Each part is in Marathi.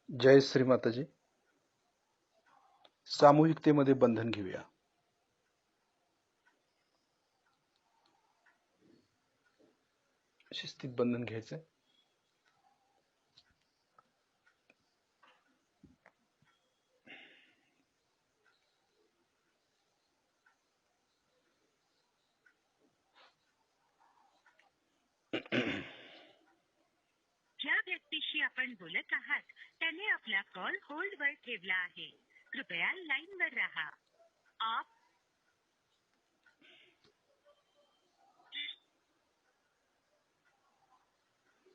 जय श्री माताजी. सामूहिकतेमध्ये बंधन घेऊया. शिस्तीत बंधन घ्यायचंय. ज्या व्यक्तीशी आपण बोलत आहात त्याने आपला कॉल होल्डवर ठेवला आहे. कृपया लाईनवर राहा. आप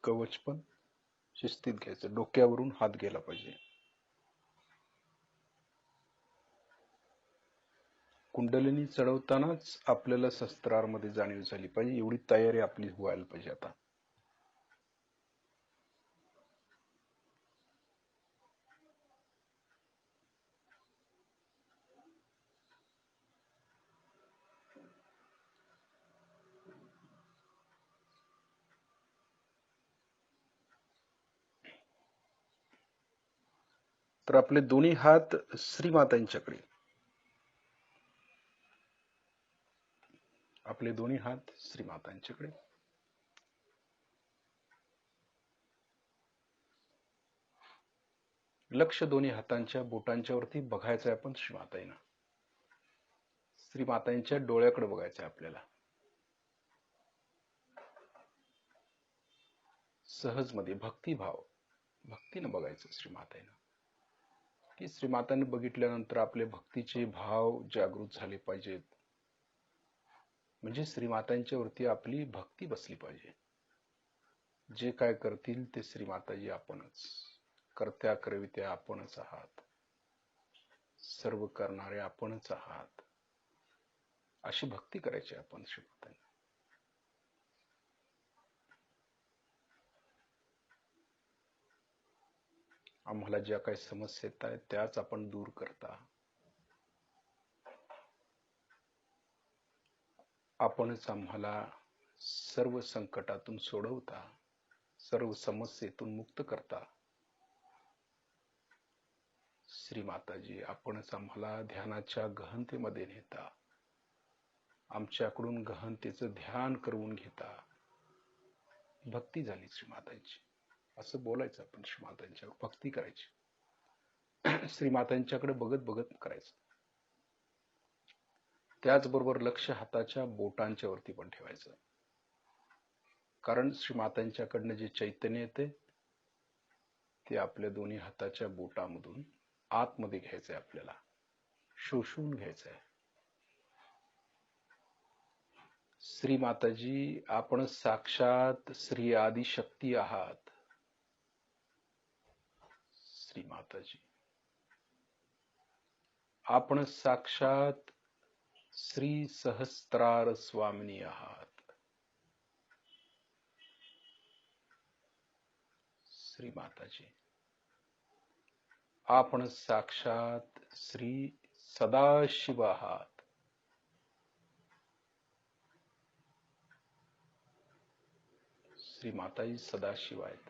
कवच पण शिस्तीत घ्यायचं. डोक्यावरून हात गेला पाहिजे. कुंडलिनी चढवतानाच आपल्याला शस्त्रामध्ये जाणीव झाली पाहिजे. एवढी तयारी आपली व्हायला पाहिजे आता. तर आपले दोन्ही हात श्रीमातांच्याकडे. आपले दोन्ही हात श्रीमातांच्याकडे. लक्ष दोन्ही हातांच्या बोटांच्या वरती बघायचंय आपण श्रीमाताईंना. श्रीमातांच्या डोळ्याकडे बघायचंय आपल्याला. सहज मध्ये भक्तिभाव, भक्तीनं बघायचं श्रीमाताईंना. की श्रीमातांनी बघितल्यानंतर आपले भक्तीचे भाव जागृत झाले पाहिजेत. म्हणजे श्रीमातांच्या वरती आपली भक्ती बसली पाहिजे. जे काय करतील ते श्रीमाताजी आपणच. करत्या करवित्या आपणच आहात. सर्व करणारे आपणच आहात. अशी भक्ती करायची आपण श्रीमातांना. आम्हाला ज्या काही समस्या येत आहेत त्याच आपण दूर करता. आपणच आम्हाला सर्व संकटातून सोडवता. सर्व समस्येतून मुक्त करता. श्रीमाताजी आपणच आम्हाला ध्यानाच्या गहनतेमध्ये नेता. आमच्याकडून गहनतेचं ध्यान करवून घेता. भक्ती झाली श्रीमातांची असं बोलायचं आपण. श्रीमातांच्या भक्ती करायची. श्रीमातांच्याकडे बघत बघत करायचं. त्याचबरोबर लक्ष हाताच्या बोटांच्या वरती पण ठेवायचं. कारण श्रीमातांच्याकडनं जे चैतन्य येते ते आपल्या दोन्ही हाताच्या बोटामधून आतमध्ये घ्यायचंय आपल्याला. शोषून घ्यायचंय. श्रीमाताजी आपण साक्षात श्री आदिशक्ती आहात. श्रीमाताजी आपण साक्षात श्री सहस्त्रार स्वामिनी आहात. श्रीमाताजी आपण साक्षात श्री सदाशिव आहात. श्रीमाताजी सदाशिव आहेत.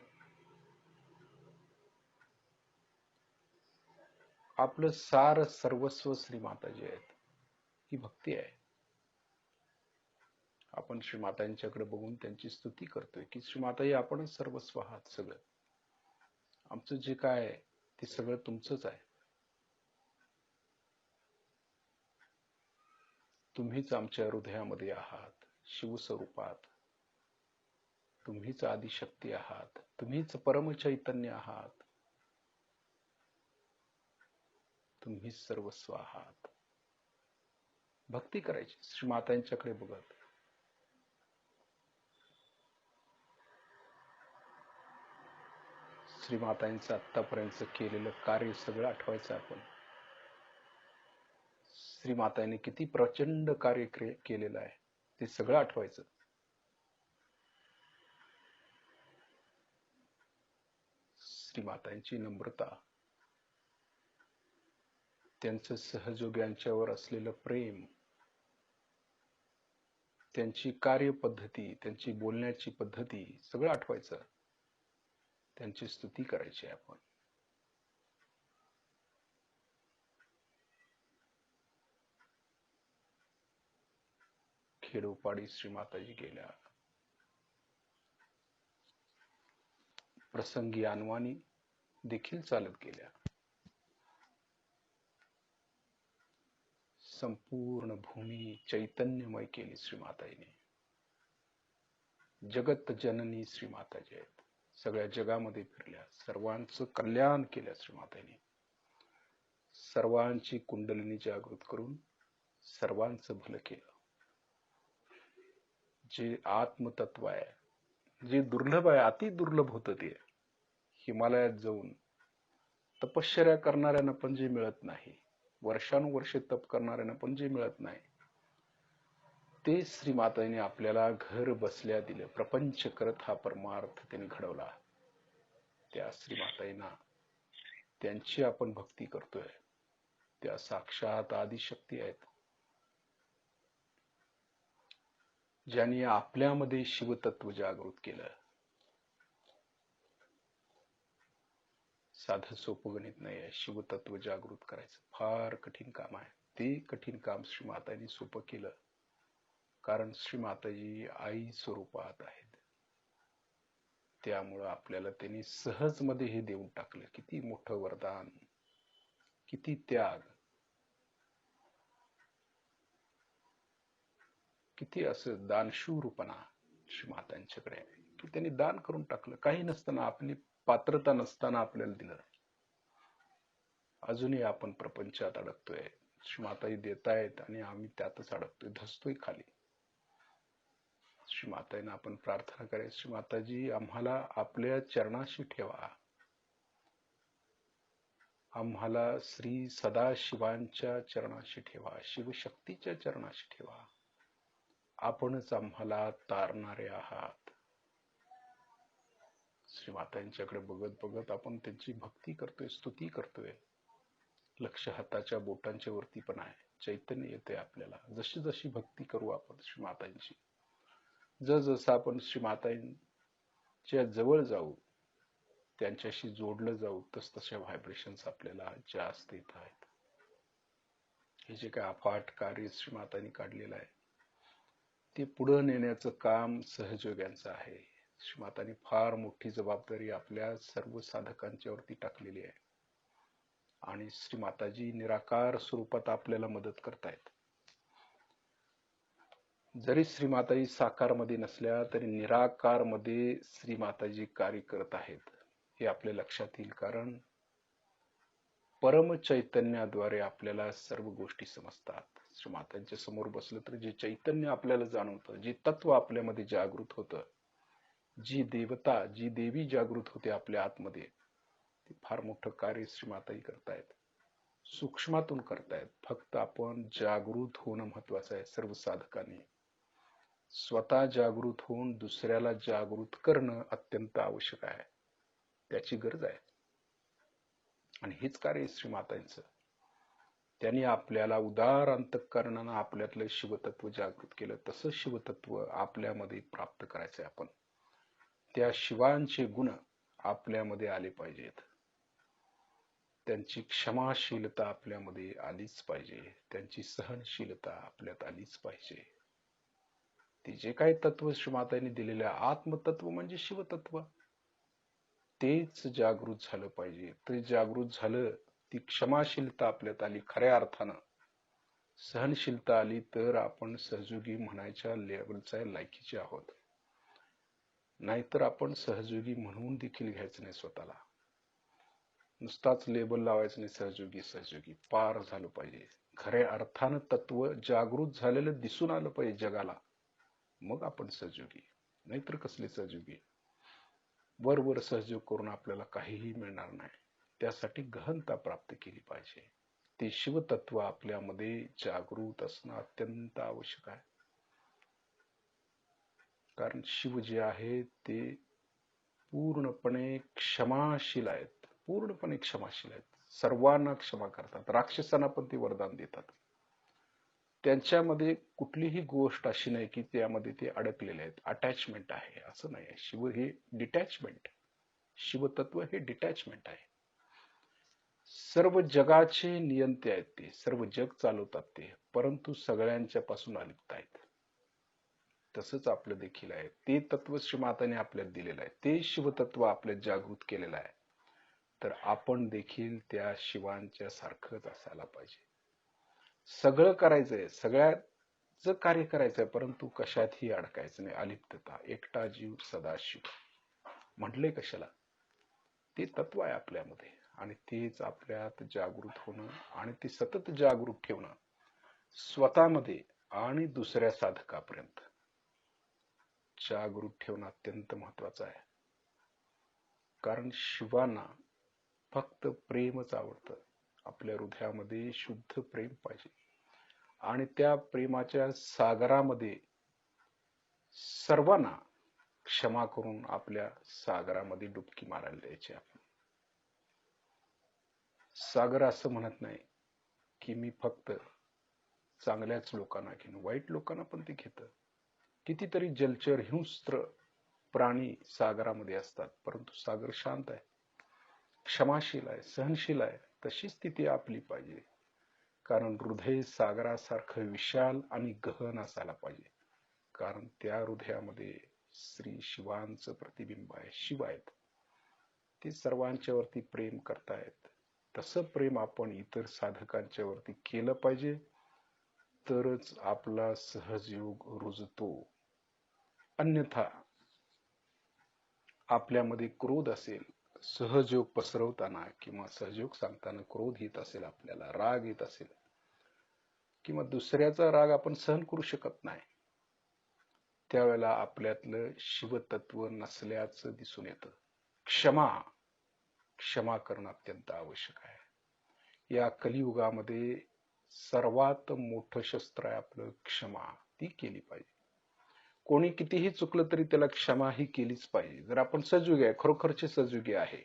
आपलं सार सर्वस्व श्रीमाताजी आहेत. ही भक्ती आहे. आपण श्रीमातांच्याकडे बघून त्यांची स्तुती करतोय की श्रीमाताजी आपणच सर्वस्व आहात. सगळं आमचं जे काय आहे ते सगळं तुमचंच आहे. तुम्हीच आमच्या हृदयामध्ये आहात. शिवस्वरूपात तुम्हीच आदिशक्ती आहात. तुम्हीच परमचैतन्य आहात. तुम्हीच सर्वस्व आहात. भक्ती करायची श्रीमातांच्याकडे बघत. श्रीमातांचं आतापर्यंत केलेलं कार्य सगळं आठवायचं आपण. श्रीमातांनी किती प्रचंड कार्य केलेलं आहे ते सगळं आठवायचं. श्रीमातांची नम्रता, त्यांचं सहजोग्यांच्यावर असलेलं प्रेम, त्यांची कार्यपद्धती, त्यांची बोलण्याची पद्धती सगळं आठवायचं. त्यांची स्तुती करायची आपण. खेडोपाडी श्रीमाताजी गेल्या. प्रसंगी अनवाणी देखील चालत गेल्या. संपूर्ण भूमी चैतन्यमय केली श्रीमाताजीने. जगत जननी श्रीमाताजी आहेत. सगळ्या जगामध्ये फिरल्या, सर्वांचं कल्याण केलं श्रीमाताजीने. सर्वांची कुंडलिनी जागृत करून सर्वांचं भलं केलं. जे आत्मतत्व आहे, जे दुर्लभ आहे, अति दुर्लभ होतं ते हिमालयात जाऊन तपश्चर्या करणाऱ्यांना पण जे मिळत नाही, वर्षानुवर्षे तप करणाऱ्यांना पण जे मिळत नाही, ते श्रीमाताजीने आपल्याला घर बसल्या दिलं. प्रपंच करत हा परमार्थ त्यांनी घडवला. त्या श्रीमाताजींना, त्यांची आपण भक्ती करतोय. त्या साक्षात आदिशक्ती आहेत, ज्यांनी आपल्यामध्ये शिवतत्व जागृत केलं. साधं सोपं गणित नाही आहे. शिवतत्व जागृत करायचं फार कठीण काम आहे. ते कठीण काम श्रीमाताजींनी सोपं केलं, कारण श्रीमाताजी आई स्वरूपात आहेत. त्यामुळं आपल्याला त्यांनी सहजमध्ये हे देऊन टाकलं. किती मोठं वरदान, किती त्याग, किती असं दानशूरपणा श्रीमातांच्याकडे आहे की त्यांनी दान करून टाकलं. काही नसताना, आपली पात्रता नसताना आपल्याला दिलं. अजूनही आपण प्रपंचात अडकतोय. श्रीमाताजी देतायत आणि आम्ही त्यातच अडकतोय, धसतोय खाली. श्रीमाताजींना आपण प्रार्थना करायची, श्रीमाताजी आम्हाला आपल्या चरणाशी ठेवा. आम्हाला श्री सदाशिवांच्या चरणाशी ठेवा, शिवशक्तीच्या चरणाशी ठेवा. आपणच आम्हाला तारणारे आहात. श्रीमातांच्याकडे बघत बघत आपण त्यांची भक्ती करतोय, स्तुती करतोय. लक्ष हाताच्या बोटांच्या वरती पण आहे. चैतन्य येते आपल्याला. जशी जशी भक्ती करू आपण श्रीमातांची, जसं आपण श्रीमातांच्या जवळ जाऊ, त्यांच्याशी जोडलं जाऊ, तसतशा व्हायब्रेशन्स आपल्याला जास्त येत आहेत. हे जे काय अफाट कार्य श्रीमातांनी काढलेलं आहे, ते पुढे नेण्याचं काम सहजयोग्यांचं आहे. श्रीमातांनी फार मोठी जबाबदारी आपल्या सर्व साधकांच्या वरती टाकलेली आहे आणि श्रीमाताजी निराकार स्वरूपात आपल्याला मदत करतायत. जरी श्रीमाताजी साकार मध्ये नसल्या तरी निराकार मध्ये श्रीमाताजी कार्य करत आहेत हे आपल्या लक्षात येईल. कारण परम चैतन्याद्वारे आपल्याला सर्व गोष्टी समजतात. श्रीमातांच्या समोर बसलं तर जे चैतन्य आपल्याला जाणवतं, जे तत्व आपल्यामध्ये जागृत होतं, जी देवता, जी देवी जागृत होते आपल्या आतमध्ये, ते फार मोठं कार्य श्रीमाताजी करतायत. सूक्ष्मातून करतायत. फक्त आपण जागृत होणं महत्वाचं आहे. सर्व साधकांनी स्वतः जागृत होऊन दुसऱ्याला जागृत करणं अत्यंत आवश्यक आहे. त्याची गरज आहे आणि हेच कार्य श्रीमातांचं. त्यांनी आपल्याला उदार अंतःकरणानं आपल्यातलं शिवतत्व जागृत केलं. तसं शिवतत्व आपल्यामध्ये प्राप्त करायचंय आपण. त्या शिवांचे गुण आपल्यामध्ये आले पाहिजेत. त्यांची क्षमाशीलता आपल्यामध्ये आलीच पाहिजे. त्यांची सहनशीलता आपल्यात आलीच पाहिजे. ते जे काही तत्व श्रीमातांनी दिलेलं आहे, आत्मतत्व म्हणजे शिवतत्व, तेच जागृत झालं पाहिजे. ते जागृत झालं, ती क्षमाशीलता आपल्यात आली, खऱ्या अर्थानं सहनशीलता आली, तर आपण सहयोगी म्हणायच्या लेवलच्या लायकीचे आहोत. नाहीतर आपण सहयोगी म्हणून देखील घ्यायचं नाही स्वतःला. नुसताच लेबल लावायचं नाही सहयोगी सहयोगी. पार झालं पाहिजे. खऱ्या अर्थानं तत्व जागृत झालेलं दिसून आलं पाहिजे जगाला, मग आपण सहयोगी. नाहीतर कसले सहयोगी. वर सहयोग करून आपल्याला काहीही मिळणार नाही. त्यासाठी गहनता प्राप्त केली पाहिजे. ते शिवतत्व आपल्यामध्ये जागृत असणं अत्यंत आवश्यक आहे. कारण शिव जे आहे ते पूर्णपणे क्षमाशील आहेत. पूर्णपणे क्षमाशील आहेत. सर्वांना क्षमा करतात. राक्षसांना पण ते वरदान देतात. त्यांच्यामध्ये कुठलीही गोष्ट अशी नाही की त्यामध्ये ते अडकलेले आहेत. अटॅचमेंट आहे असं नाही. शिव हे डिटॅचमेंट, शिवतत्व हे डिटॅचमेंट आहे. सर्व जगाचे नियंते आहेत ते, सर्व जग चालवतात ते, परंतु सगळ्यांच्या पासून अलिप्त आहेत. तसंच आपलं देखील आहे. ते तत्व श्रीमाताने आपल्यात दिलेलं आहे. ते शिवतत्व आपल्यात जागृत केलेलं आहे. तर आपण देखील त्या शिवांच्या सारखंच असायला पाहिजे. सगळं करायचंय, सगळ्याच कार्य करायचंय, परंतु कशातही अडकायचं नाही. अलिप्तता, एकटा जीव सदाशिव म्हटलंय कशाला? ते तत्व आहे आपल्यामध्ये आणि तेच आपल्यात जागृत होणं आणि ते सतत जागृत ठेवणं स्वतःमध्ये आणि दुसऱ्या साधकापर्यंत जागृत ठेवणं अत्यंत महत्वाचं आहे. कारण शिवांना फक्त प्रेमच आवडतं. आपल्या हृदयामध्ये शुद्ध प्रेम पाहिजे आणि त्या प्रेमाच्या सागरामध्ये सर्वांना क्षमा करून आपल्या सागरामध्ये डुबकी मारायला द्यायची. आपण सागर असं म्हणत नाही की मी फक्त चांगल्याच लोकांना घेईन, वाईट लोकांना पण ते घेतं. कितीतरी जलचर हिंस्त्र प्राणी सागरामध्ये असतात, परंतु सागर शांत आहे, क्षमाशील आहे, सहनशील आहे. तशी स्थिती आपली पाहिजे. कारण हृदय सागरासारखं विशाल आणि गहन असायला पाहिजे. कारण त्या हृदयामध्ये श्री शिवांचं प्रतिबिंब आहे, शिव आहेत. ते सर्वांच्या वरती प्रेम करतायत. तसं प्रेम आपण इतर साधकांच्या वरती केलं पाहिजे, तरच आपला सहजयोग रुजतो. अन्यथा आपल्यामध्ये क्रोध असेल, सहजयोग पसरवताना किंवा सहजयोग सांगताना क्रोध येत असेल, आपल्याला राग येत असेल किंवा दुसऱ्याचा राग आपण सहन करू शकत नाही, त्यावेळेला आपल्यातलं शिवतत्व नसल्याचं दिसून येतं. क्षमा करणं अत्यंत आवश्यक आहे. या कलियुगामध्ये सर्वात मोठं शस्त्र आहे आपलं क्षमा. ती केली पाहिजे. कोणी कितीही चुकलं तरी त्याला क्षमा ही केलीच पाहिजे. जर आपण सजयुगी आहे, खरोखरचे सजयुगी आहे,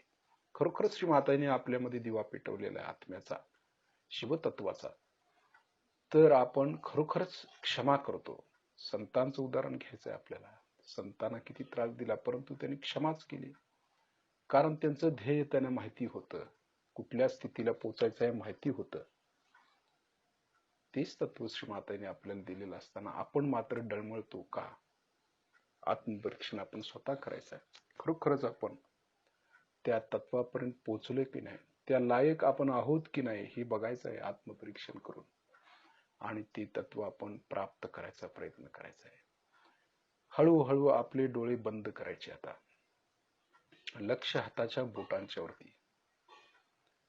खरोखरच श्री माताने आपल्यामध्ये दिवा पेटवलेला आहे आत्म्याचा, शिवतत्वाचा, तर आपण खरोखरच क्षमा करतो. संतांचं उदाहरण घ्यायचं आहे आपल्याला. संतांना किती त्रास दिला, परंतु त्यांनी क्षमाच केली. कारण त्यांचं ध्येय त्यांना माहिती होतं, कुठल्या स्थितीला पोचायचं आहे माहिती होतं. तेच तत्व श्री माताने आपल्याला दिलेलं असताना आपण मात्र डळमळतो का? आत्मपरीक्षण आपण स्वतः करायचं आहे. खरोखरच आपण त्या तत्वापर्यंत पोहोचलोय की नाही, त्या लायक आपण आहोत की नाही हे बघायचं आहे आत्मपरीक्षण करून, आणि ते तत्व आपण प्राप्त करायचा प्रयत्न करायचा आहे. हळूहळू आपले डोळे बंद करायचे. आता लक्ष हाताच्या बोटांच्या वरती.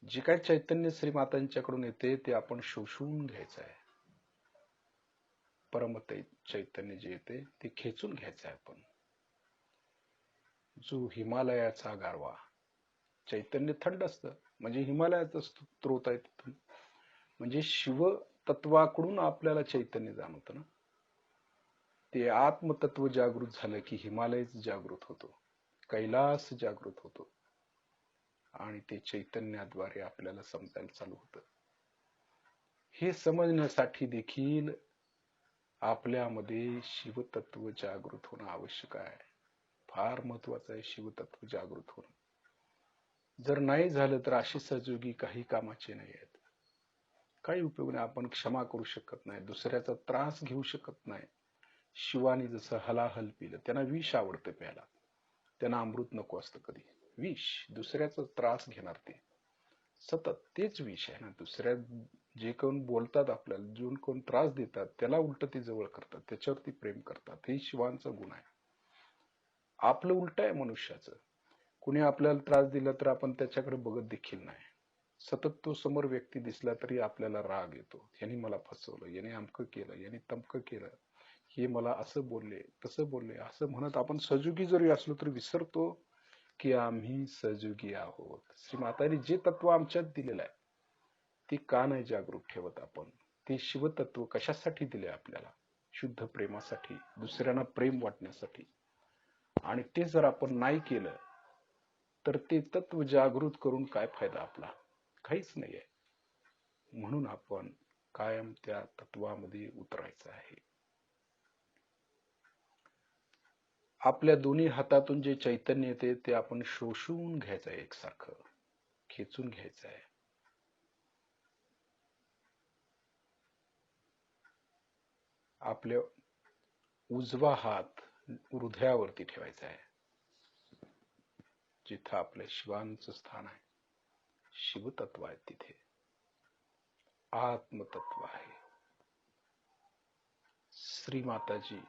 जे काय चैतन्य श्री मातांच्याकडून येते ते आपण शोषून घ्यायचं आहे. परमत चैतन्य जे येते ते खेचून घ्यायचं आहे आपण. जो हिमालयाचा गारवा, चैतन्य थंड असतं म्हणजे हिमालयाचा स्त्रोत आहे तिथून, म्हणजे शिव तत्वाकडून आपल्याला चैतन्य जाणवतं ना. ते आत्मतत्व जागृत झालं की हिमालयच जागृत होतो, कैलास जागृत होतो आणि ते चैतन्याद्वारे आपल्याला समजायला चालू होतं. हे समजण्यासाठी देखील आपल्यामध्ये शिवतत्व जागृत होणं आवश्यक आहे. फार महत्वाचं आहे शिवतत्व जागृत होणं. जर नाही झालं तर असे सहयोगी काही कामाचे नाही आहेत. काही उपयोग नाही. आपण क्षमा करू शकत नाही, दुसऱ्याचा त्रास घेऊ शकत नाही. शिवानी जसं हलाहल पिलं, त्यांना विष आवडतं प्यायला, त्यांना अमृत नको असतं कधी. विष, दुसऱ्याचा त्रास घेणार ते सतत, तेच विष आहे ना. दुसऱ्या जे कोण बोलतात आपल्याला, जे कोण त्रास देतात, त्याला उलट ते जवळ करतात, त्याच्यावरती प्रेम करतात. हे शिवांचा गुण आहे. आपलं उलट आहे मनुष्याचं. कुणी आपल्याला त्रास दिला तर आपण त्याच्याकडे बघत देखील नाही. सतत तो समोर व्यक्ती दिसला तरी आपल्याला राग येतो. यांनी मला फसवलं, याने अमकं केलं, याने तमकं केलं, हे मला असं बोलले, तसं बोलले, असं म्हणत आपण सजोगी जरी असलो तरी विसरतो की आम्ही सजोगी आहोत. श्री माताने जे तत्व आमच्यात दिलेलं आहे ते का नाही जागृत ठेवत आपण? ते शिवतत्व कशासाठी दिले आपल्याला? शुद्ध प्रेमासाठी, दुसऱ्यांना प्रेम वाटण्यासाठी. आणि ते जर आपण नाही केलं तर ते तत्व जागृत करून काय फायदा आपला? काहीच नाहीये. म्हणून आपण कायम त्या तत्वामध्ये उतरायचं आहे. आपल्या दोन्ही हातातून जे चैतन्य येते ते आपण शोषून घ्यायचं आहे, एकसारखं खेचून घ्यायचं आहे. आपल्या उजवा हात हृदयावरती ठेवायचा आहे, जिथं आपल्या शिवांचं स्थान आहे. शिवतत्व आहे तिथे, आत्मतत्व आहे. श्री माताजी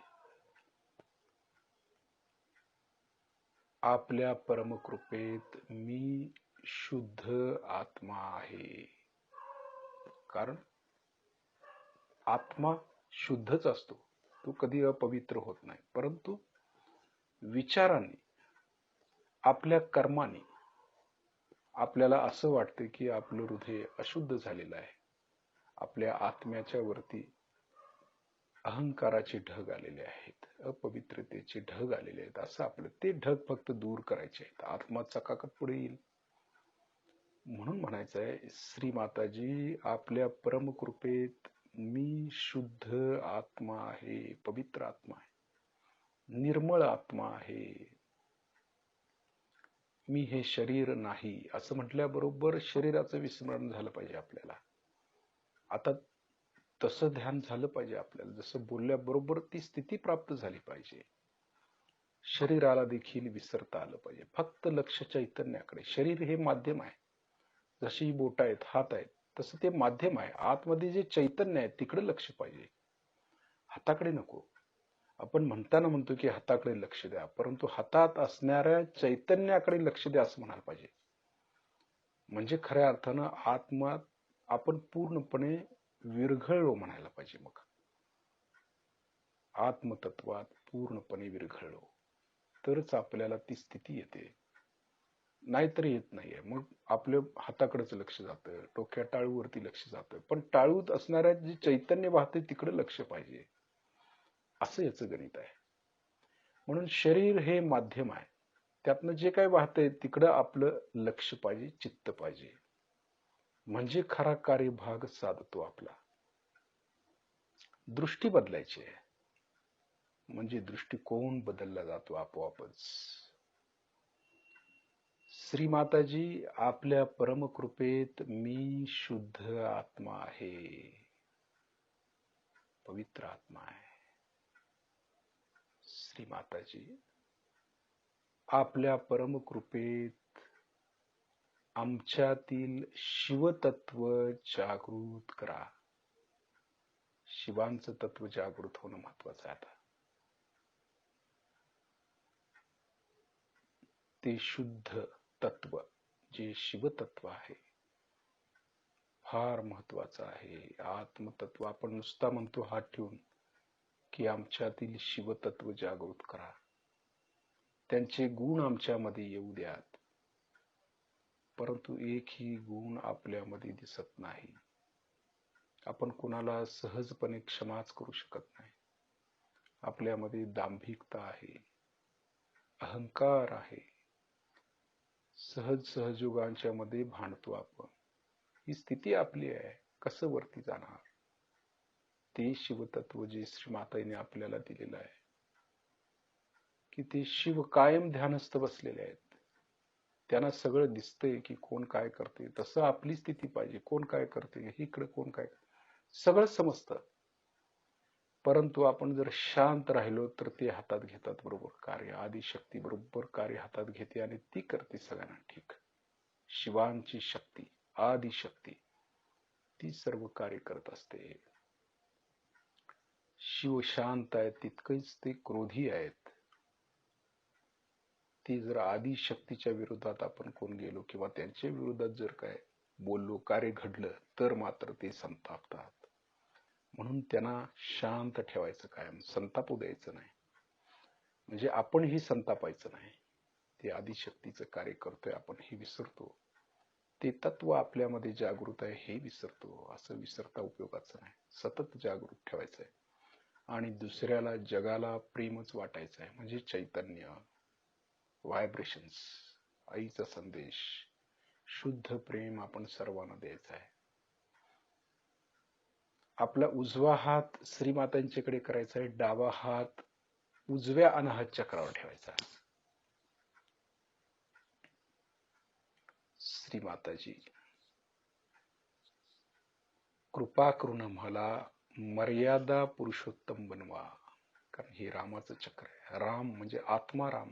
आपल्या परमकृपेत मी शुद्ध आत्मा आहे. कारण आत्मा शुद्धच असतो, तो कधी अपवित्र होत नाही. परंतु विचारांनी, आपल्या कर्माने आपल्याला असं वाटते की आपलं हृदय अशुद्ध झालेलं आहे. आपल्या आत्म्याच्या वरती अहंकाराचे ढग आलेले आहेत, अपवित्रतेचे ढग आलेले आहेत. असं आपलं ते ढग फक्त दूर करायचे आहेत. आत्मा चकाकत पुढे येईल. म्हणून म्हणायचं आहे, श्री माताजी आपल्या परमकृपेत मी शुद्ध आत्मा आहे, पवित्र आत्मा आहे, निर्मळ आत्मा आहे. मी हे शरीर नाही असं म्हटल्याबरोबर शरीराचं विस्मरण झालं पाहिजे आपल्याला. आता तसं ध्यान झालं पाहिजे आपल्याला, जसं बोलल्याबरोबर ती स्थिती प्राप्त झाली पाहिजे. शरीराला देखील विसरता आलं पाहिजे, फक्त लक्ष चैतन्याकडे. शरीर हे माध्यम आहे, जशी बोट आहेत, हात आहेत, तसं ते माध्यम आहे. आतमध्ये जे चैतन्य आहे तिकडे लक्ष पाहिजे, हाताकडे नको. आपण म्हणताना म्हणतो की हाताकडे लक्ष द्या, परंतु हातात असणाऱ्या चैतन्याकडे लक्ष द्या असं म्हणायला पाहिजे. म्हणजे खऱ्या अर्थानं आत्मा आपण पूर्णपणे विरघळलो म्हणायला पाहिजे. मग आत्मतत्वात पूर्णपणे विरघळलो तरच आपल्याला ती स्थिती येते, नाहीतर येत नाहीये. मग आपल्या हाताकडेच लक्ष जातं, डोक्या टाळूवरती लक्ष जातं, पण टाळूत असणाऱ्या जे चैतन्य वाहते तिकडे लक्ष पाहिजे. असं याचं गणित आहे. म्हणून शरीर हे माध्यम आहे, त्यातनं जे काही वाहतंय तिकडं आपलं लक्ष पाहिजे, चित्त पाहिजे. म्हणजे खरा कार्यभाग साधतो आपला. दृष्टी बदलायची आहे, म्हणजे दृष्टिकोन बदलला जातो आपोआपच. श्री माताजी आपल्या परमकृपेत मी शुद्ध आत्मा आहे, पवित्र आत्मा आहे. श्री माताजी आपल्या परमकृपेत आमच्यातील शिवतत्व जागृत करा. शिवांचं तत्व जागृत होणं महत्वाचं आहे. आता ते शुद्ध तत्व जे शिवतत्व आहे फार महत्वाचं आहे. आत्मतत्व आपण नुसता म्हणतो हात ठेवून की आमच्यातील शिवतत्व जागृत करा, त्यांचे गुण आमच्यामध्ये येऊ द्यात, परंतु एकही गुण आपल्यामध्ये दिसत नाही. आपण कुणाला सहजपणे क्षमाच करू शकत नाही. आपल्यामध्ये दांभिकता आहे, अहंकार आहे, सहजोगांच्या मध्ये भांडतो आपण. ही स्थिती आपली आहे. कसं वरती जाणार? ते शिवतत्व जे श्री माताईने आपल्याला दिलेलं आहे की ते शिव कायम ध्यानस्थ बसलेले आहेत, त्यांना सगळं दिसतंय की कोण काय करते. तसं आपली स्थिती पाहिजे, कोण काय करते, इकडे कोण काय, सगळं समजतं. परंतु आपण जर शांत राहिलो तर ते हातात घेतात बरोबर कार्य. आदिशक्ती बरोबर कार्य हातात घेते आणि ती करते सगळ्यांना ठीक. शिवांची शक्ती, आदिशक्ती, ती सर्व कार्य करत असते. शिव शांत आहे तितकेच ते क्रोधी आहेत. ती जर आदिशक्तीच्या विरोधात आपण कोण गेलो किंवा त्यांच्या विरोधात जर काय बोललो, कार्य घडलं, तर मात्र ते संतापतात. म्हणून त्यांना शांत ठेवायचं, कायम संतापू द्यायचं नाही. म्हणजे आपणही संतापायचं नाही. ते आदिशक्तीचं कार्य करतोय आपण हे विसरतो, ते तत्व आपल्यामध्ये जागृत आहे हे विसरतो. असं विसरता उपयोगाचं नाही. सतत जागृत ठेवायचं आहे आणि दुसऱ्याला, जगाला प्रेमच वाटायचं आहे. म्हणजे चैतन्य, व्हायब्रेशन्स, आईचा संदेश, शुद्ध प्रेम आपण सर्वांना द्यायचं आहे. आपला उजवा हात श्रीमातांच्याकडे करायचा आहे, डावा हात उजव्या अनाहत चक्रावर ठेवायचा. श्री माताजी कृपा करून आम्हाला मर्यादा पुरुषोत्तम बनवा. कारण हे रामाचं चक्र आहे. राम म्हणजे आत्माराम,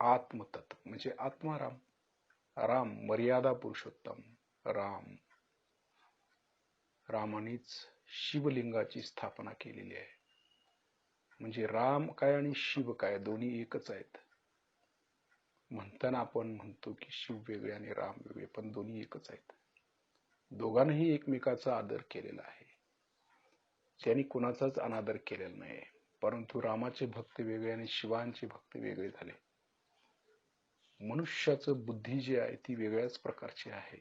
आत्मतत्व म्हणजे आत्माराम. राम मर्यादा पुरुषोत्तम. रामानेच शिवलिंगाची स्थापना केलेली आहे. म्हणजे राम काय आणि शिव काय दोन्ही एकच आहेत. म्हणताना आपण म्हणतो की शिव वेगळे आणि राम वेगळे, पण दोन्ही एकच आहेत. दोघांनाही एकमेकाचा आदर केलेला आहे. त्यांनी कुणाचाच अनादर केलेला नाही. परंतु रामाचे भक्त वेगळे आणि शिवांचे भक्त वेगळे झाले. मनुष्याचं बुद्धी जी आहे ती वेगळ्याच प्रकारची आहे.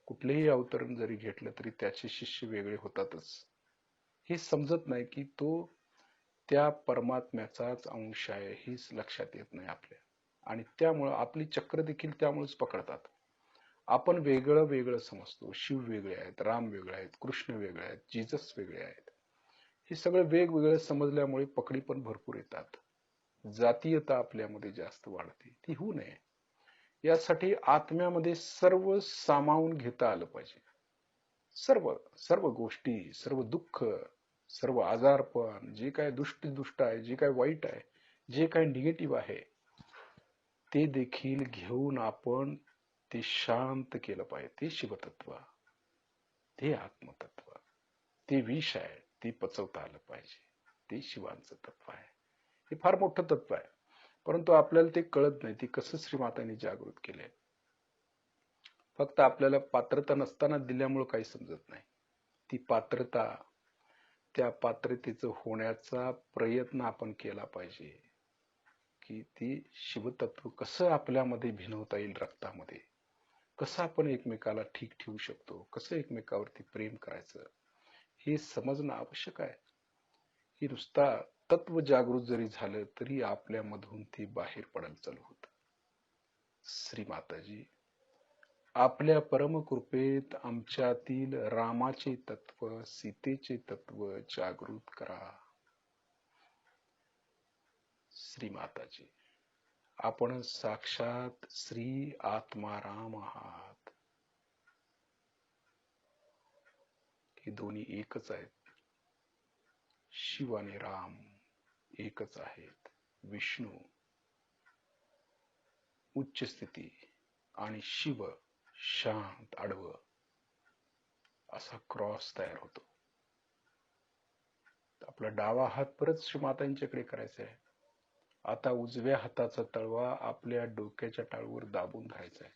कुठलेही अवतरण जरी घेतलं तरी त्याचे शिष्य वेगळे होतातच. हे समजत नाही की तो त्या परमात्म्याचाच अंश आहे, हेच लक्षात येत नाही आपल्या. आणि त्यामुळं आपली चक्र देखील त्यामुळेच पकडतात. आपण वेगळं वेगळं समजतो. शिव वेगळे आहेत, राम वेगळे आहेत, कृष्ण वेगळे आहेत, जीसस वेगळे आहेत. हे सगळं वेगवेगळं समजल्यामुळे पकडी पण भरपूर येतात. जातीयता आपल्यामध्ये जास्त वाढते. ती होऊ नये यासाठी आत्म्यामध्ये सर्व सामावून घेता आलं पाहिजे. सर्व सर्व गोष्टी, सर्व दुःख, सर्व आजारपण, जे काय दुष्ट आहे, जे काय वाईट आहे, जे काय निगेटिव्ह आहे, ते देखील घेऊन आपण ते शांत केलं पाहिजे. ते शिवतत्व, ते आत्मतत्व, ते विष आहे, ते पचवता आलं पाहिजे. ते शिवांचं तत्व आहे. हे फार मोठं तत्व आहे, परंतु आपल्याला ते कळत नाही. ते कसं श्रीमातांनी जागृत केलंय. फक्त आपल्याला पात्रता नसताना दिल्यामुळे काही समजत नाही. ती पात्रता, त्या पात्रतेचं होण्याचा प्रयत्न आपण केला पाहिजे की ती शिवतत्व कसं आपल्यामध्ये भिनवता येईल, रक्तामध्ये कसं आपण एकमेकाला ठीक ठेवू शकतो, कसं एकमेकावरती प्रेम करायचं, हे समजणं आवश्यक आहे. ही नुसता तत्व जागृत जरी झालं तरी आपल्यामधून ते बाहेर पडायला चालू होतं. श्री माताजी, आपल्या परमकृपेत आमच्यातील रामाचे तत्व, सीतेचे तत्व जागृत करा. श्री माताजी, आपण साक्षात श्री आत्माराम आहात. हे दोन्ही एकच आहेत. शिव आणि राम एकच आहेत. विष्णू उच्च स्थिती आणि शिव शांत आडवं, असा क्रॉस तयार होतो. आपला डावा हात परत श्रीमातांच्याकडे करायचा आहे. आता उजव्या हाताचा तळवा आपल्या डोक्याच्या टाळूवर दाबून धरायचा आहे.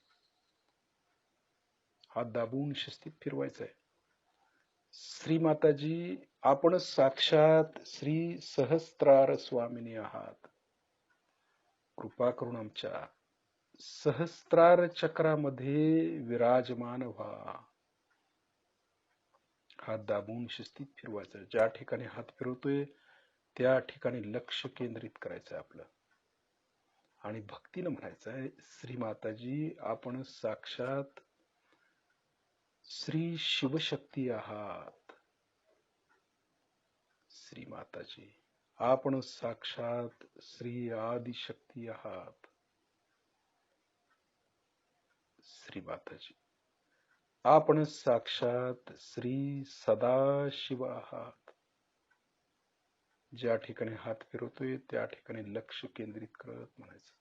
हात दाबून शिस्तीत फिरवायचा आहे. श्रीमाताजी, आपण साक्षात श्री सहस्त्रार स्वामिनी आहात. कृपा करून आमच्या सहस्त्रार चक्रामध्ये विराजमान व्हा. हात दाबून शिस्तीत फिरवायचा. ज्या ठिकाणी हात फिरवतोय त्या ठिकाणी लक्ष केंद्रित करायचं आपलं आणि भक्तीनं म्हणायचं आहे, श्री माताजी, आपण साक्षात श्री शिवशक्ती आहात. श्री माताजी, आपण साक्षात श्री आदिशक्ती आहात. श्री माताजी, आपण साक्षात श्री सदाशिव आहात. ज्या ठिकाणी हात फिरवतोय त्या ठिकाणी लक्ष केंद्रित करत म्हणायचं.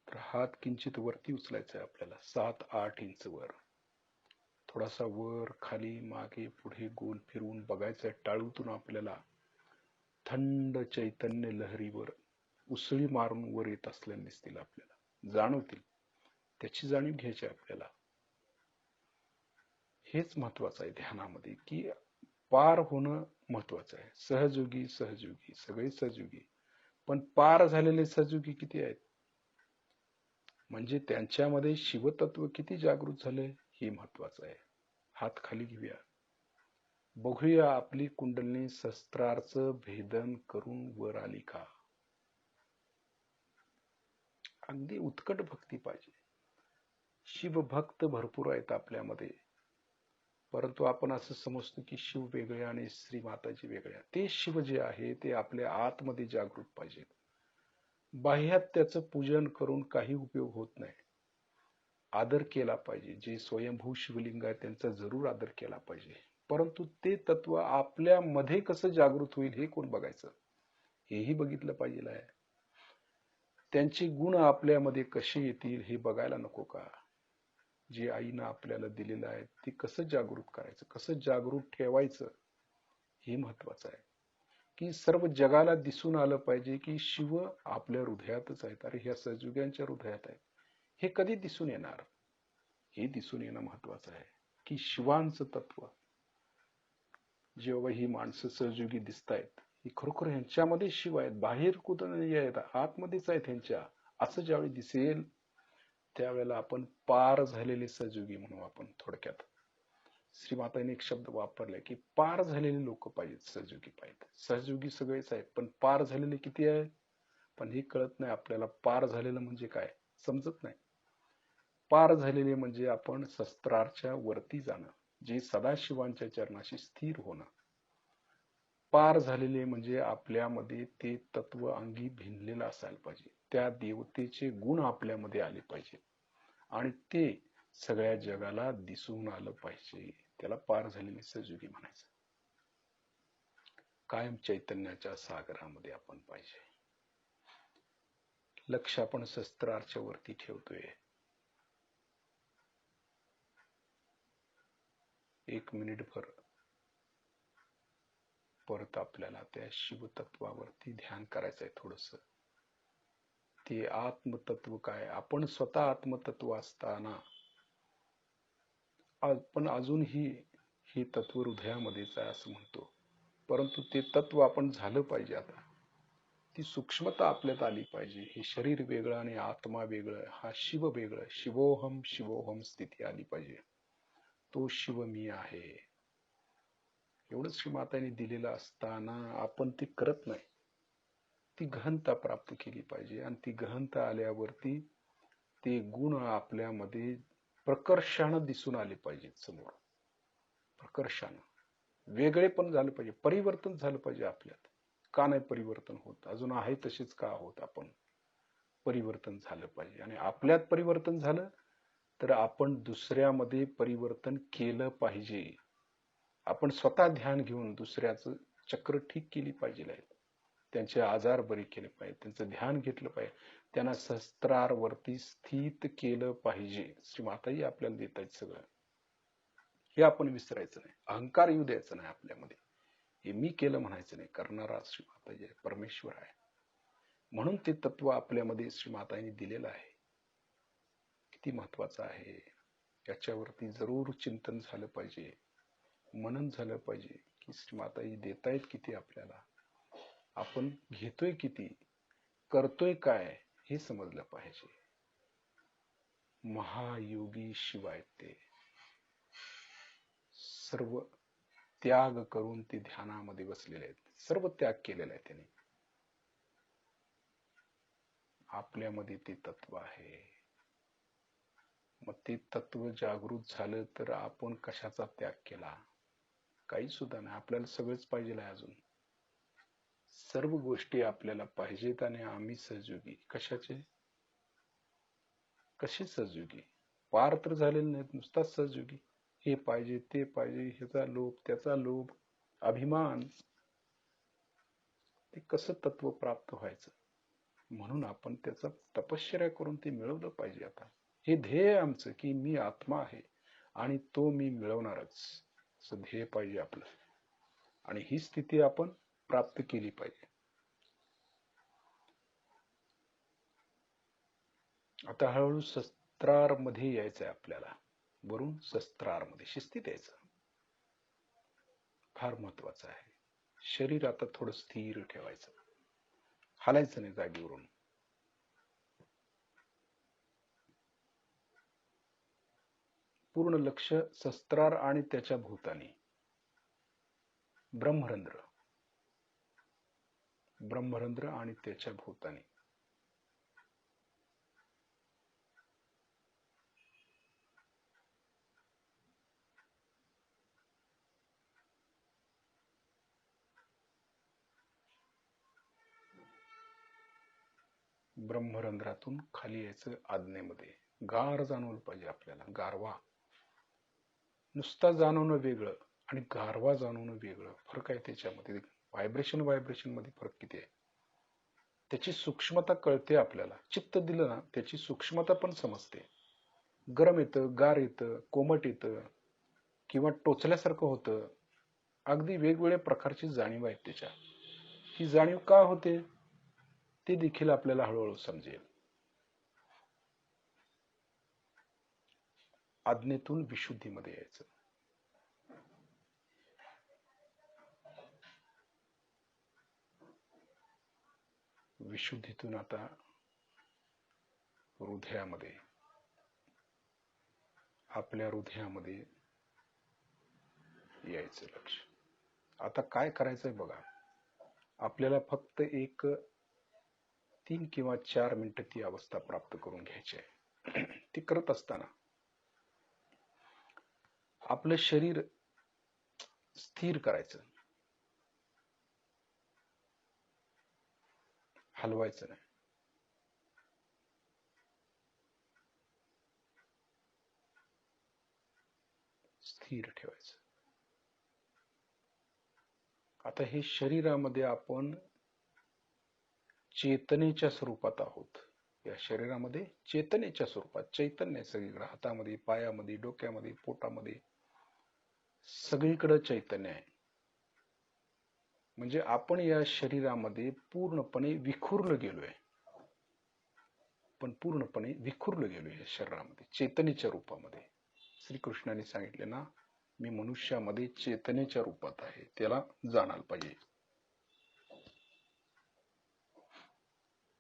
तर हात किंचित वरती उचलायचा आहे आपल्याला, 7-8 इंच वर. थोडासा वर खाली मागे पुढे गोल फिरवून बघायचं आहे. टाळूतून आपल्याला थंड चैतन्य लहरीवर उसळी मारून वर येत असलेले दिसतील, आपल्याला जाणवतील. त्याची जाणीव घ्यायची आपल्याला. हेच महत्वाचं आहे ध्यानामध्ये, की पार होणं महत्वाचं आहे. सहजोगी सहजोगी सगळे सहजोगी, पण पार झालेले सहजोगी किती आहेत, म्हणजे त्यांच्यामध्ये शिवतत्व किती जागृत झाले हे महत्वाचं आहे. हात खाली घेऊया, बघूया आपली कुंडलिनी शस्त्रार्थ भेदन करून वर आली का. अगदी उत्कट भक्ती पाहिजे. शिवभक्त भरपूर आहेत आपल्यामध्ये, परंतु आपण असं समजतो की शिव वेगळे आणि श्री माताजी वेगळे. ते शिव जे आहे ते आपल्या आतमध्ये जागृत पाहिजे. बाह्यात त्याचं पूजन करून काही उपयोग होत नाही. आदर केला पाहिजे. जे स्वयंभू शिवलिंग आहे त्यांचा जरूर आदर केला पाहिजे. परंतु ते तत्व आपल्यामध्ये कसं जागृत होईल हे कोण बघायचं? हेही बघितलं पाहिजे आहे. त्यांचे गुण आपल्यामध्ये कसे येतील हे बघायला नको का? जे आईनं आपल्याला दिलेलं आहे ते कसं जागृत करायचं, कसं जागृत ठेवायचं हे महत्वाचं आहे. की सर्व जगाला दिसून आलं पाहिजे की शिव आपल्या हृदयातच आहेत. अरे ह्या सहजुग्यांच्या हृदयात आहेत. हे कधी दिसून येणार? हे दिसून येणं महत्वाचं आहे की शिवांचं तत्व जेव्हा ही माणसं सहजुगी दिसतायत ही खरोखर ह्यांच्यामध्ये शिव आहेत, बाहेर कुठं नाही आहेत, आतमध्येच आहेत ह्यांच्या, असं ज्यावेळी दिसेल त्यावेळेला आपण पार झालेले सहजुगी म्हणू. आपण थोडक्यात श्रीमाताने एक शब्द वापरलाय की पार झालेले लोक पाहिजेत, सहजुगी पाहिजेत. सहजुगी सगळेच आहेत पण पार झालेले किती आहेत? पण हे कळत नाही आपल्याला. पार झालेलं म्हणजे काय समजत नाही. पार झालेले म्हणजे आपण शस्त्राच्या वरती जाणं, जे सदाशिवांच्या चरणाशी स्थिर होणं. पार झालेले म्हणजे आपल्यामध्ये ते तत्व अंगी भिनलेलं असायला पाहिजे. त्या देवतेचे गुण आपल्यामध्ये आले पाहिजे आणि ते सगळ्या जगाला दिसून आलं पाहिजे. त्याला पार झालेली सहजुगी म्हणायचं. कायम चैतन्याच्या सागरामध्ये आपण पाहिजे. लक्ष आपण शस्त्राच्या वरती ठेवतोय. एक मिनिटभर परत आपल्याला त्या शिवतत्वावरती ध्यान करायचंय. थोडस ते आत्मतत्व काय, आपण स्वतः आत्मतत्व असताना पण अजूनही हे तत्व हृदयामध्येच आहे असं म्हणतो. परंतु ते तत्व आपण झालं पाहिजे. आता ती सूक्ष्मता आपल्यात आली पाहिजे. हे शरीर वेगळं आणि आत्मा वेगळं, हा शिव वेगळं, शिवोहम शिवोहम स्थिती आली पाहिजे. तो शिव मी आहे एवढंच श्रीमातांनी दिलेलं असताना आपण ते करत नाही. ती गहनता प्राप्त केली पाहिजे आणि ती गहनता आल्यावरती ते गुण आपल्यामध्ये प्रकर्षानं दिसून आले पाहिजेत समोर. प्रकर्षानं वेगळे पण झालं पाहिजे, परिवर्तन झालं पाहिजे आपल्यात. का नाही परिवर्तन होत? अजून आहे तसेच का आहोत आपण? परिवर्तन झालं पाहिजे आणि आपल्यात परिवर्तन झालं तर आपण दुसऱ्यामध्ये परिवर्तन केलं पाहिजे. आपण स्वतः ध्यान घेऊन दुसऱ्याचं चक्र ठीक केली पाहिजे, त्यांचे आजार बरे केले पाहिजे, त्यांचं ध्यान घेतलं पाहिजे, त्यांना शस्त्रावरती स्थित केलं पाहिजे. श्रीमाताही आपल्याला देत आहेत सगळं. हे आपण विसरायचं नाही. अहंकार येऊ द्यायचं नाही आपल्यामध्ये. हे मी केलं म्हणायचं नाही. करणारा श्रीमाता परमेश्वर आहे. म्हणून ते तत्व आपल्यामध्ये श्रीमातांनी दिलेलं आहे. किती महत्वाचं आहे याच्यावरती जरूर चिंतन झालं पाहिजे, मनन झालं पाहिजे की श्रीमाताई देतायत किती आपल्याला, आपण घेतोय किती, करतोय काय हे समजलं पाहिजे. महायोगी शिवाय ते सर्व त्याग करून ते ध्यानामध्ये बसलेले आहेत. सर्व त्याग केलेला आहे त्यांनी. आपल्यामध्ये ते तत्व आहे. मग ते तत्व जागृत झालं तर आपण कशाचा त्याग केला? काही सुद्धा नाही. आपल्याला सगळंच पाहिजे आहे. अजून सर्व गोष्टी आपल्याला पाहिजेत आणि आम्ही सहयोगी. कशाचे? कसे सहयोगी? पार तर झालेले नाहीत, नुसताच सहयोगी. हे पाहिजे, ते पाहिजे, ह्याचा लोभ, त्याचा लोभ, अभिमान. ते कसं तत्व प्राप्त व्हायचं? म्हणून आपण त्याचा तपश्चर्या करून ते मिळवलं पाहिजे. आता हे ध्येय आमचं की मी आत्मा आहे आणि तो मी मिळवणारच, असं ध्येय पाहिजे आपलं. आणि ही स्थिती आपण प्राप्त केली पाहिजे. आता हळूहळू शस्त्रार मध्ये यायचंय आपल्याला. वरून शस्त्रार मध्ये शिस्तीत यायचं फार महत्वाचं आहे. शरीर आता थोडं स्थिर ठेवायचं, हालायचं नाही जागेवरून. पूर्ण लक्ष शस्त्रार आणि त्याच्या भोवतानी. ब्रह्मरंध्र, ब्रह्मरंध्र आणि त्याच्या भोवतानी. ब्रह्मरंध्रातून खाली यायचं आज्ञेमध्ये. गार जाणवलं पाहिजे आपल्याला, गारवा. नुसता जाणवणं वेगळं आणि गारवा जाणवणं वेगळं, फरक आहे त्याच्यामध्ये. व्हायब्रेशन मध्ये फरक किती आहे त्याची सूक्ष्मता कळते आपल्याला. चित्त दिलं ना त्याची सूक्ष्मता पण समजते. गरम येतं, गार येतं, कोमट येतं किंवा टोचल्यासारखं होतं. अगदी वेगवेगळ्या प्रकारची जाणीव आहे त्याच्या. ही जाणीव का होते ते देखील आपल्याला हळूहळू समजेल. आज्ञेतून विशुद्धीमध्ये यायचं. विशुद्धीतून आता हृदयामध्ये, आपल्या हृदयामध्ये यायचं लक्ष. आता काय करायचंय बघा. आपल्याला फक्त एक 3 किंवा 4 मिनिटं ती अवस्था प्राप्त करून घ्यायची आहे. ती करत असताना आपलं शरीर स्थिर करायचं, हलवायचं नाही. स्थिर ठेवायचं. आता हे शरीरामध्ये आपण चेतनेच्या स्वरूपात आहोत. या शरीरामध्ये चेतनेच्या स्वरूपात चैतन्य सगळीकडे, हातामध्ये, पायामध्ये, डोक्यामध्ये, पोटामध्ये, सगळीकडे चैतन्य आहे. म्हणजे आपण या शरीरामध्ये पूर्णपणे विखुरलं गेलोय. पण पूर्णपणे विखुरलं गेलोय या शरीरामध्ये चेतनेच्या रूपामध्ये. श्रीकृष्णाने सांगितले ना, मी मनुष्यामध्ये चेतनेच्या रूपात आहे, त्याला जाणायला पाहिजे.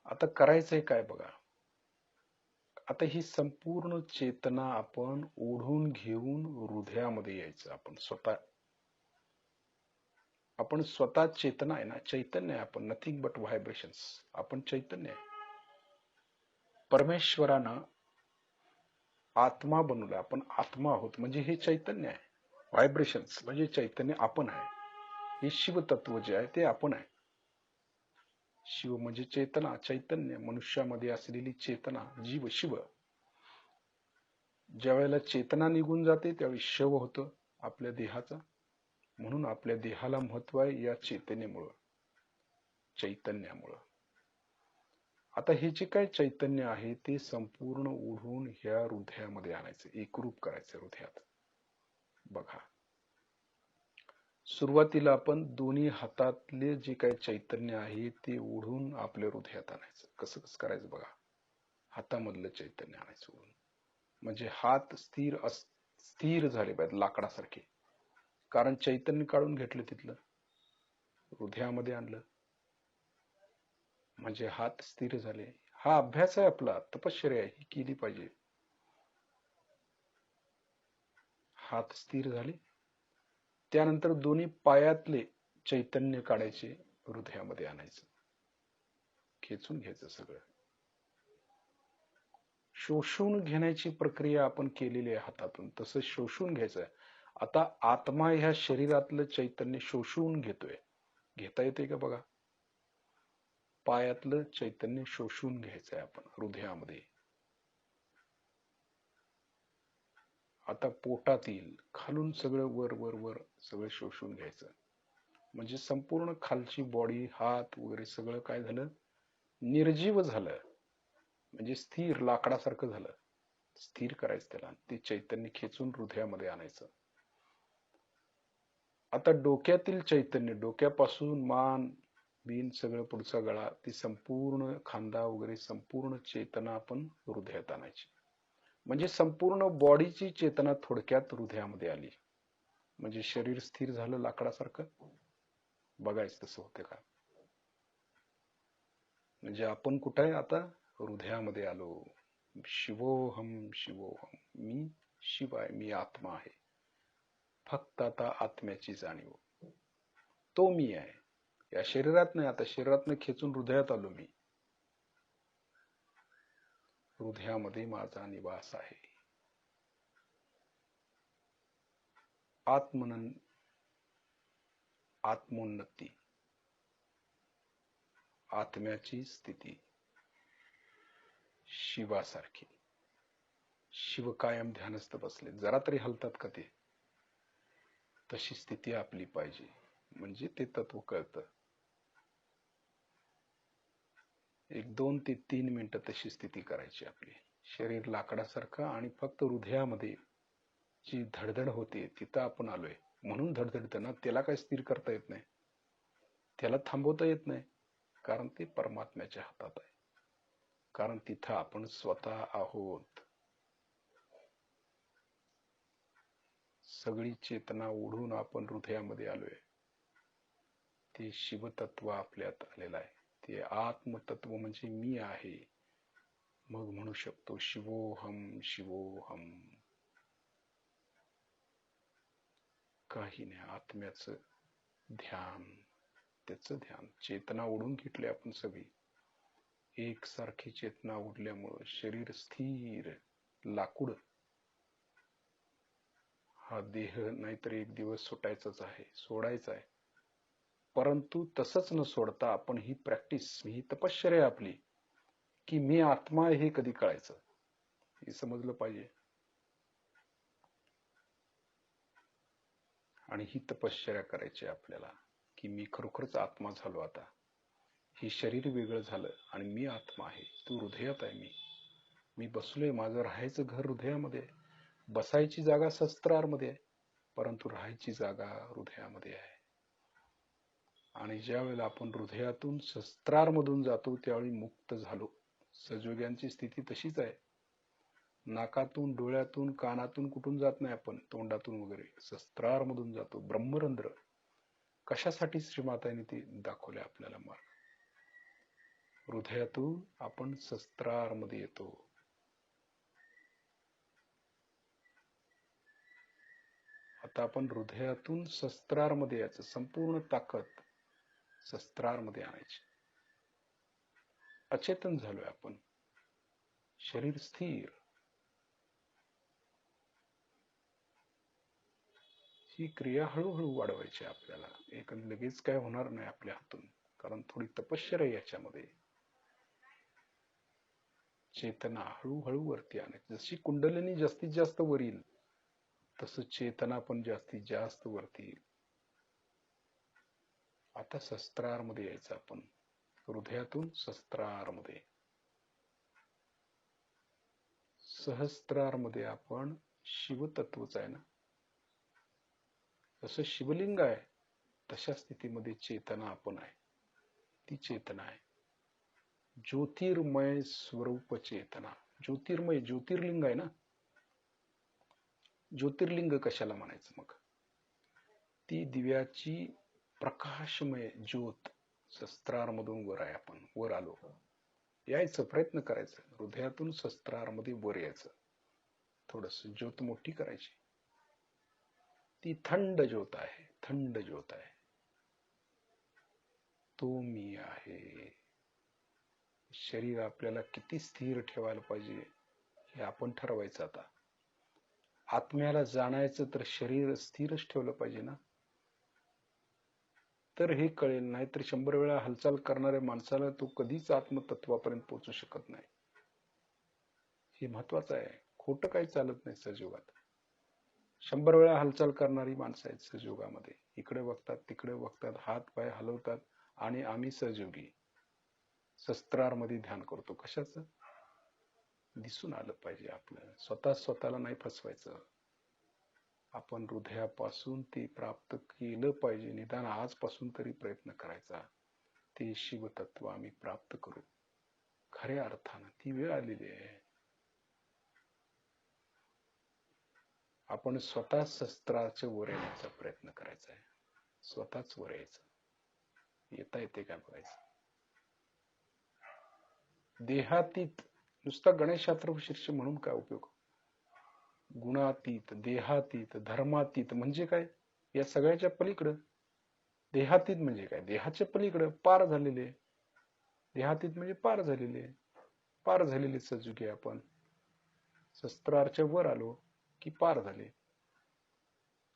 आता करायचंय काय बघा. आता ही संपूर्ण चेतना आपण ओढून घेऊन हृदयामध्ये यायचं. आपण स्वतः चेतना आहे ना, चैतन्य आहे आपण. Nothing but vibrations. आपण चैतन्य आहे. परमेश्वरानं आत्मा बनवला, आपण आत्मा आहोत म्हणजे हे चैतन्य आहे. व्हायब्रेशन्स म्हणजे चैतन्य आपण आहे. हे शिव तत्व जे आहे ते आपण आहे. शिव म्हणजे चेतना, चैतन्य, मनुष्यामध्ये असलेली चेतना, जीव, शिव. ज्या वेळेला चेतना निघून जाते त्यावेळी शव होतं आपल्या देहाचं. म्हणून आपल्या देहाला महत्व आहे या चेतनेमुळं, चैतन्यामुळं. आता हे जे काय चैतन्य आहे ते संपूर्ण ओढून ह्या हृदयामध्ये आणायचं, एकरूप करायचं हृदयात. बघा, सुरुवातीला आपण दोन्ही हातातले जे काही चैतन्य आहे ते ओढून आपल्या हृदयात आणायचं. कसं कसं करायचं बघा. हातामधलं चैतन्य आणायचं ओढून. म्हणजे हात स्थिर झाले पाहिजेत लाकडासारखे. कारण चैतन्य काढून घेतलं तिथलं, हृदयामध्ये आणलं म्हणजे हात स्थिर झाले. हा अभ्यास आहे आपला, तपश्चर्या आहे, ही केली पाहिजे. हात स्थिर झाले. त्यानंतर दोन्ही पायातले चैतन्य काढायचे, हृदयामध्ये आणायचं, खेचून घ्यायचं सगळं. शोषून घेण्याची प्रक्रिया आपण केलेली आहे हातातून, तसं शोषून घ्यायचं. आता आत्मा ह्या शरीरातलं चैतन्य शोषून घेतोय. घेता येते का बघा. पायातलं चैतन्य शोषून घ्यायचंय आपण हृदयामध्ये. आता पोटातील खालून सगळं वर वर वर सगळं शोषून घ्यायचं. म्हणजे संपूर्ण खालची बॉडी, हात वगैरे सगळं काय झालं, निर्जीव झालं. म्हणजे स्थिर लाकडासारखं झालं. स्थिर करायचं त्याला. ते चैतन्य खेचून हृदयामध्ये आणायचं. आता डोक्यातील चैतन्य, डोक्यापासून मान बिन सगळं पुढचा गळा, ती संपूर्ण खांदा वगैरे संपूर्ण चेतना आपण हृदयात आणायची. म्हणजे संपूर्ण बॉडीची चेतना थोडक्यात हृदयामध्ये आली. म्हणजे शरीर स्थिर झालं लाकडासारखं. बघायचं तसं होतं का. म्हणजे आपण कुठे आहे आता, हृदयामध्ये आलो. शिवोहम शिवोहम, मी शिव आहे, मी आत्मा आहे. फक्त आता आत्म्याची जाणीव, तो मी आहे. या शरीरात नाही. आता शरीरातनं खेचून हृदयात आलो मी. हृदयामध्ये माझा निवास आहे. आत्मोन्नती, आत्म्याची स्थिती शिवासारखी. शिव कायम ध्यानस्थ बसले, जरा तरी हलतात का ते? तशी स्थिती आपली पाहिजे, म्हणजे ते तत्व कळतं. 1-2 ते 3 मिनिटं तशी स्थिती करायची आपली. शरीर लाकडासारखं आणि फक्त हृदयामध्ये जी धडधड होते तिथं आपण आलोय. म्हणून धडधडतं ना, त्याला काही स्थिर करता येत नाही, त्याला थांबवता येत नाही, कारण ते परमात्म्याच्या हातात आहे. कारण तिथं आपण स्वतः आहोत. सगळी चेतना ओढून आपण हृदयामध्ये आलोय. ते शिवतत्व आपल्यात आलेलं आहे. ते आत्मतत्व म्हणजे मी आहे. मग म्हणू शकतो शिवोहम शिवोहम. काही नाही, आत्म्याचं ध्यान, त्याचं ध्यान. चेतना ओढून घेतली आपण सगळी. एकसारखी चेतना ओढल्यामुळं शरीर स्थिर. लाकूड हा देह नाहीतर एक दिवस सुटायचाच आहे, सोडायचा आहे. परंतु तसंच न सोडता आपण ही प्रॅक्टिस, ही तपश्चर्या आपली, की मी आत्मा आहे हे कधी कळायचं, हे समजलं पाहिजे. आणि ही तपश्चर्या करायची आपल्याला, की मी खरोखरच आत्मा झालो. आता हे शरीर वेगळं झालं आणि मी आत्मा आहे. तू हृदयात आहे. मी बसलोय, माझं राहायचं घर हृदयामध्ये आहे. बसायची जागा सहस्त्रारमध्ये आहे, परंतु राहायची जागा हृदयामध्ये आहे. आणि ज्या वेळेला आपण हृदयातून सहस्त्रारमधून जातो त्यावेळी मुक्त झालो. सजोग्यांची स्थिती तशीच आहे. नाकातून, डोळ्यातून, कानातून कुठून जात नाही आपण, तोंडातून वगैरे, सहस्त्रारमधून जातो. ब्रह्मरंध्र. कशासाठी श्रीमातांनी ते दाखवले आपल्याला मार्ग? हृदयातून आपण सहस्त्रारमध्ये येतो. आता आपण हृदयातून सहस्त्रारमध्ये यायचं, संपूर्ण ताकद सहस्त्रारमध्ये आणायची. अचेतन झालोय आपण, शरीर स्थिर. ही क्रिया हळूहळू वाढवायची आपल्याला. लगेच काय होणार नाही आपल्या हातून, कारण थोडी तपश्चर्या याच्यामध्ये. चेतना हळूहळू वरती आणायची. जशी कुंडलिनी जास्तीत जास्त वर येईल, तसं चेतना पण जास्तीत जास्त वरती येईल. आता सहस्त्रारमध्ये यायचं आपण, हृदयातून सहस्त्रारमध्ये. सहस्त्रारमध्ये आपण शिवतत्वच आहे ना, जसं शिवलिंग आहे तशा स्थितीमध्ये चेतना आपण आहे. ती चेतना आहे ज्योतिर्मय स्वरूप चेतना. ज्योतिर्मय, ज्योतिर्लिंग आहे ना. ज्योतिर्लिंग कशाला म्हणायचं मग? ती दिव्याची प्रकाशमय ज्योत. सहस्त्रारमधून वर आहे आपण, वर आलो. यायचं, प्रयत्न करायचं, हृदयातून सहस्त्रारमध्ये वर यायचं. थोडस ज्योत मोठी करायची. ती थंड ज्योत आहे, थंड ज्योत आहे. तो मी आहे. शरीर आपल्याला किती स्थिर ठेवायला पाहिजे हे आपण ठरवायचं. आता आत्म्याला जाणायचं तर शरीर स्थिरच ठेवलं पाहिजे ना, तर हे कळेल. नाहीतर 100 वेळा हालचाल करणाऱ्या माणसाला तो कधीच आत्मतत्वापर्यंत पोहोचू शकत नाही. हे महत्वाचं आहे. खोटं काही चालत नाही सजयोगात. 100 वेळा हालचाल करणारी माणसं आहेत सजयोगामध्ये. इकडे बघतात, तिकडे बघतात, हात पाय हलवतात, आणि आम्ही सहयोगी सहस्त्रारमध्ये ध्यान करतो. कशाचं? दिसून आलं पाहिजे आपल्याला. स्वतःला नाही फसवायचं. आपण हृदयापासून ते प्राप्त केलं पाहिजे. निदान आजपासून तरी प्रयत्न करायचा. ते शिवतत्व आम्ही प्राप्त करू. खऱ्या अर्थानं ती वेळ आलेली आहे. आपण स्वतः सहस्त्राच्या वर येण्याचा प्रयत्न करायचा आहे. स्वतःच वर यायचं. येता येते काय बघायचं. देहातीत नुसता गणेशास्त्र शीर्ष म्हणून काय उपयोग? गुणातीत, देहातीत, धर्मातीत म्हणजे काय? या सगळ्याच्या पलीकडं. देहातीत म्हणजे काय? देहाच्या पलीकडं, पार झालेले. देहातीत म्हणजे पार झालेले. पार झालेले सजुगे आपण. सहस्त्रारच्या वर आलो की पार झाले.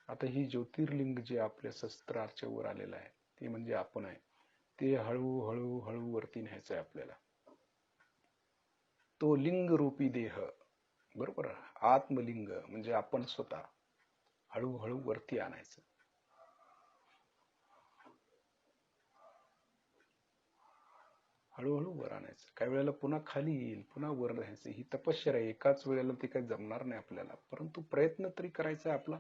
आता ही ज्योतिर्लिंग जे आपल्या सहस्त्रारच्या वर आलेलं आहे ते म्हणजे आपण आहे. ते हळूहळू हळू वरती न्यायचं आहे आपल्याला. तो लिंग रूपी देह बरोबर. आत्मलिंग म्हणजे आपण स्वतः हळूहळू वरती आणायचं. हळूहळू वर आणायचं. काही वेळेला पुन्हा खाली येईल, पुन्हा वर राहायचं. ही तपश्चर्या आहे. एकाच वेळेला ते काही जमणार नाही आपल्याला, परंतु प्रयत्न तरी करायचा आहे आपला.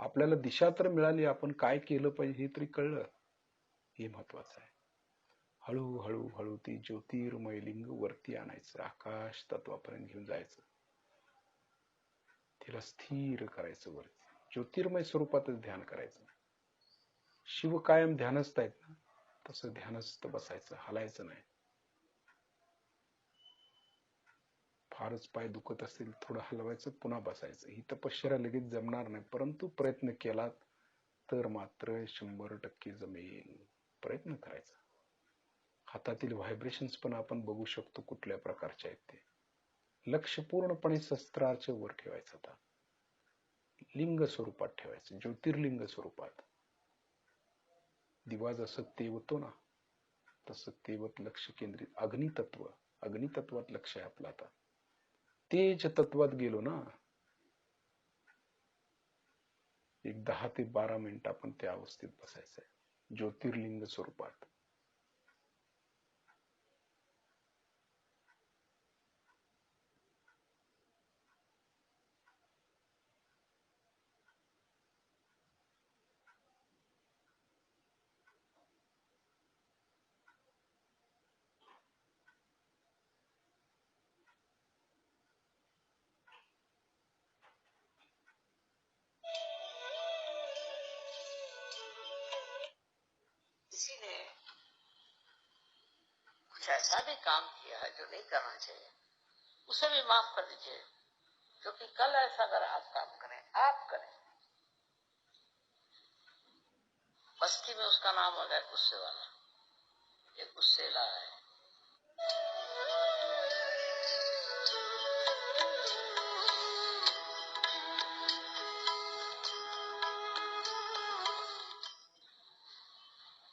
आपल्याला दिशा तर मिळाली, आपण काय केलं पाहिजे हे तरी कळलं, हे महत्वाचं आहे. हळू हळू हळू ती ज्योतिर्मय लिंग वरती आणायचं, आकाश तत्वापर्यंत घेऊन जायचं, तिला स्थिर करायचं वरती. ज्योतिर्मय स्वरूपातच ध्यान करायचं. शिव कायम ध्यानस्थ आहेत ना, तसं ध्यानस्थ बसायचं, हलायचं नाही. फारच पाय दुखत असेल, थोडं हलवायचं, पुन्हा बसायचं. ही तपश्चर्या लगेच जमणार नाही, परंतु प्रयत्न केलात तर मात्र 100% जमेल. प्रयत्न करायचा. हातातील व्हायब्रेशन्स पण आपण बघू शकतो कुठल्या प्रकारचे आहेत ते. लक्ष पूर्णपणे शस्त्राच्या वर ठेवायचं. आता लिंग स्वरूपात ठेवायचं, ज्योतिर्लिंग स्वरूपात. दिवा जसं तेवतो ना, तसं तेवत लक्ष केंद्रित. अग्नितत्व, अग्नितत्वात लक्ष आहे आपलं. आता तेज तत्वात गेलो ना, एक 10 ते 12 मिनिट आपण त्या अवस्थेत बसायचं आहे, ज्योतिर्लिंग स्वरूपात. किसी ने कुछ ऐसा भी काम किया है जो नहीं करना चाहिए, उसे भी माफ कर दीजिए, क्योंकि कल ऐसा अगर आप काम करें, आप करें, बस्ती में उसका नाम हो गया गुस्से वाला, ये गुस्सेला है।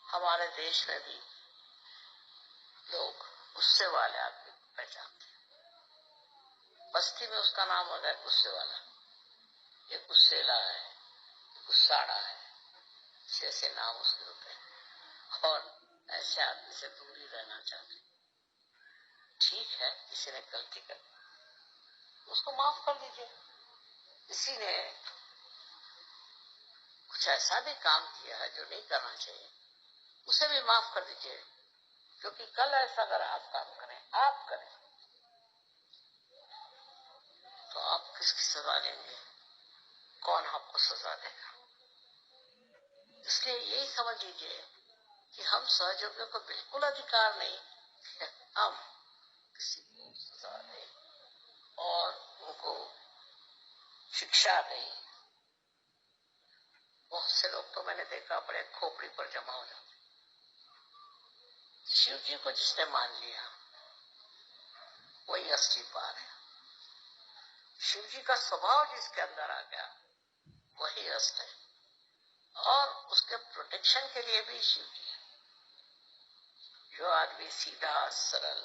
हमारे देश में भी लोग गुस्से वाले आदमी को पहचानते हैं। बस्ती में उसका नाम हो गया गुस्से वाला, ये गुस्सेला है, गुस्साड़ा है, ऐसे नाम उसके होते हैं, और ऐसे आदमी से दूरी रहना चाहते। ठीक है, किसी ने गलती कर उसको माफ कर दीजिए। किसी ने कुछ ऐसा भी काम किया है जो नहीं करना चाहिए, उसे भी माफ कर दीजिए, क्योंकि कल ऐसा अगर आप काम करें, आप करें, तो आप किसकी सजा लेंगे? कौन आपको सजा देगा? इसलिए यही समझ लीजिए कि हम सहयोगियों को बिल्कुल अधिकार नहीं कि हम किसी को सजा दें और उनको शिक्षा दें। बहुत से लोग तो मैंने देखा बड़े खोपड़ी पर जमा हो जाते। शिव जी को जिसने मान लिया वही असली पार है। शिव जी का स्वभाव जिसके अंदर आ गया वही अस्त है, और उसके प्रोटेक्शन के लिए भी शिव जी है। जो आदमी सीधा सरल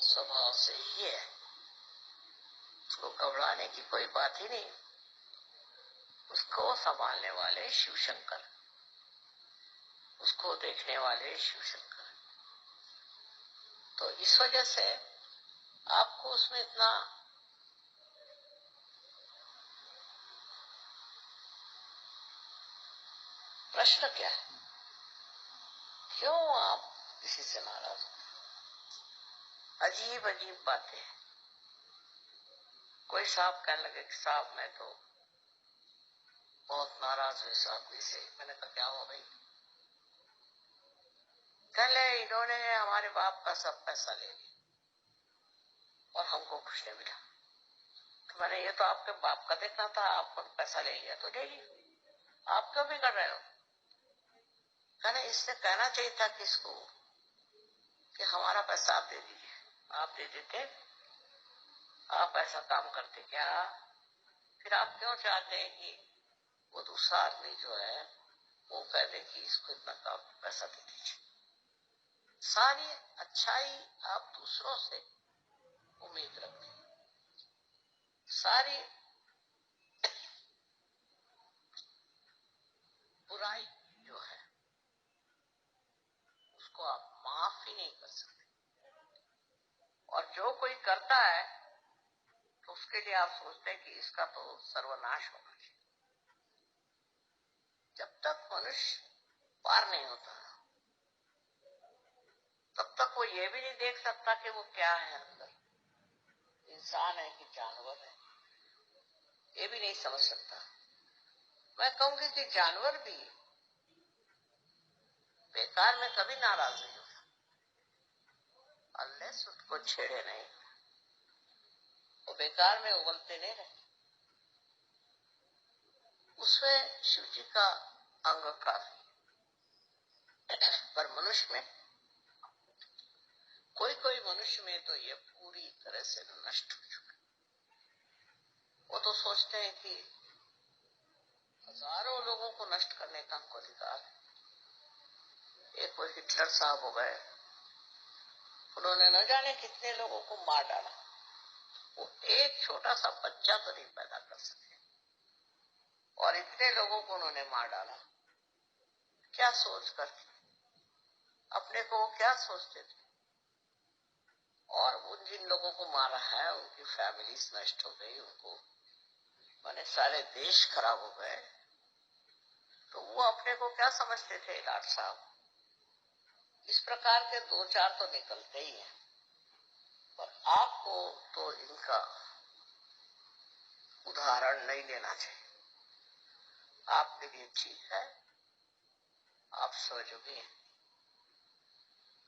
स्वभाव से ही है, उसको घबराने की कोई बात ही नहीं। उसको संभालने वाले शिव शंकर, उसको देखने वाले शिव शंकर। तो इस वजह से आपको उसमें इतना प्रश्न क्या है? क्यों आप किसी से नाराज हो? अजीब अजीब बातें। कोई साहब कहने लगे कि साहब मैं तो बहुत नाराज हूँ इस आदमी से। मैंने कहा क्या हुआ भाई? कहले इन्होंने हमारे बाप का सब पैसा ले लिया और हमको कुछ नहीं मिला। तो मैंने ये तो आपके बाप का देखना था, आपको पैसा ले लिया तो ले लिया, आप क्यों भी कर रहे हो? कहने इसने कहना चाहिए था किसको कि हमारा पैसा आप दे दीजिए। आप दे देते, आप ऐसा काम करते क्या? फिर आप क्यों चाहते हैं कि वो दूसरा आदमी जो है वो कह दे कि इसको इतना काम पैसा दे दीजिए? सारी अच्छाई आप दूसरों से उम्मीद रखते हैं, सारी बुराई जो है उसको आप माफ ही नहीं कर सकते, और जो कोई करता है तो उसके लिए आप सोचते हैं कि इसका तो सर्वनाश होना चाहिए। जब तक मनुष्य पार नहीं होता तब तक वो ये भी नहीं देख सकता कि वो क्या है अंदर, इंसान है कि जानवर है, ये भी नहीं समझ सकता। मैं कहूंगी कि जानवर भी बेकार में कभी नाराज नहीं होता, अनलेस उसको छेड़े नहीं, वो बेकार में उगलते नहीं रहते। उसमें शिव जी का अंग काफी, पर मनुष्य में कोई मनुष्य में तो ये पूरी तरह से नष्ट हो चुका। वो तो सोचते हैं कि हजारों लोगों को नष्ट करने का हमको अधिकार है। एक कोई हिटलर साहब हो गए, उन्होंने न जाने कितने लोगों को मार डाला, वो एक छोटा सा बच्चा तो नहीं पैदा कर सके और इतने लोगों को उन्होंने मार डाला। क्या सोच कर, अपने को वो क्या सोचते थे? और उन जिन लोगों को मारा है उनकी फैमिलीज नष्ट हो गई, उनको माने सारे देश खराब हो गए, तो वो अपने को क्या समझते थे? लाट साहब इस प्रकार के दो चार तो निकलते ही हैं, पर आपको तो इनका उदाहरण नहीं लेना चाहिए। आपके लिए ठीक है, आप सहयोगी हैं,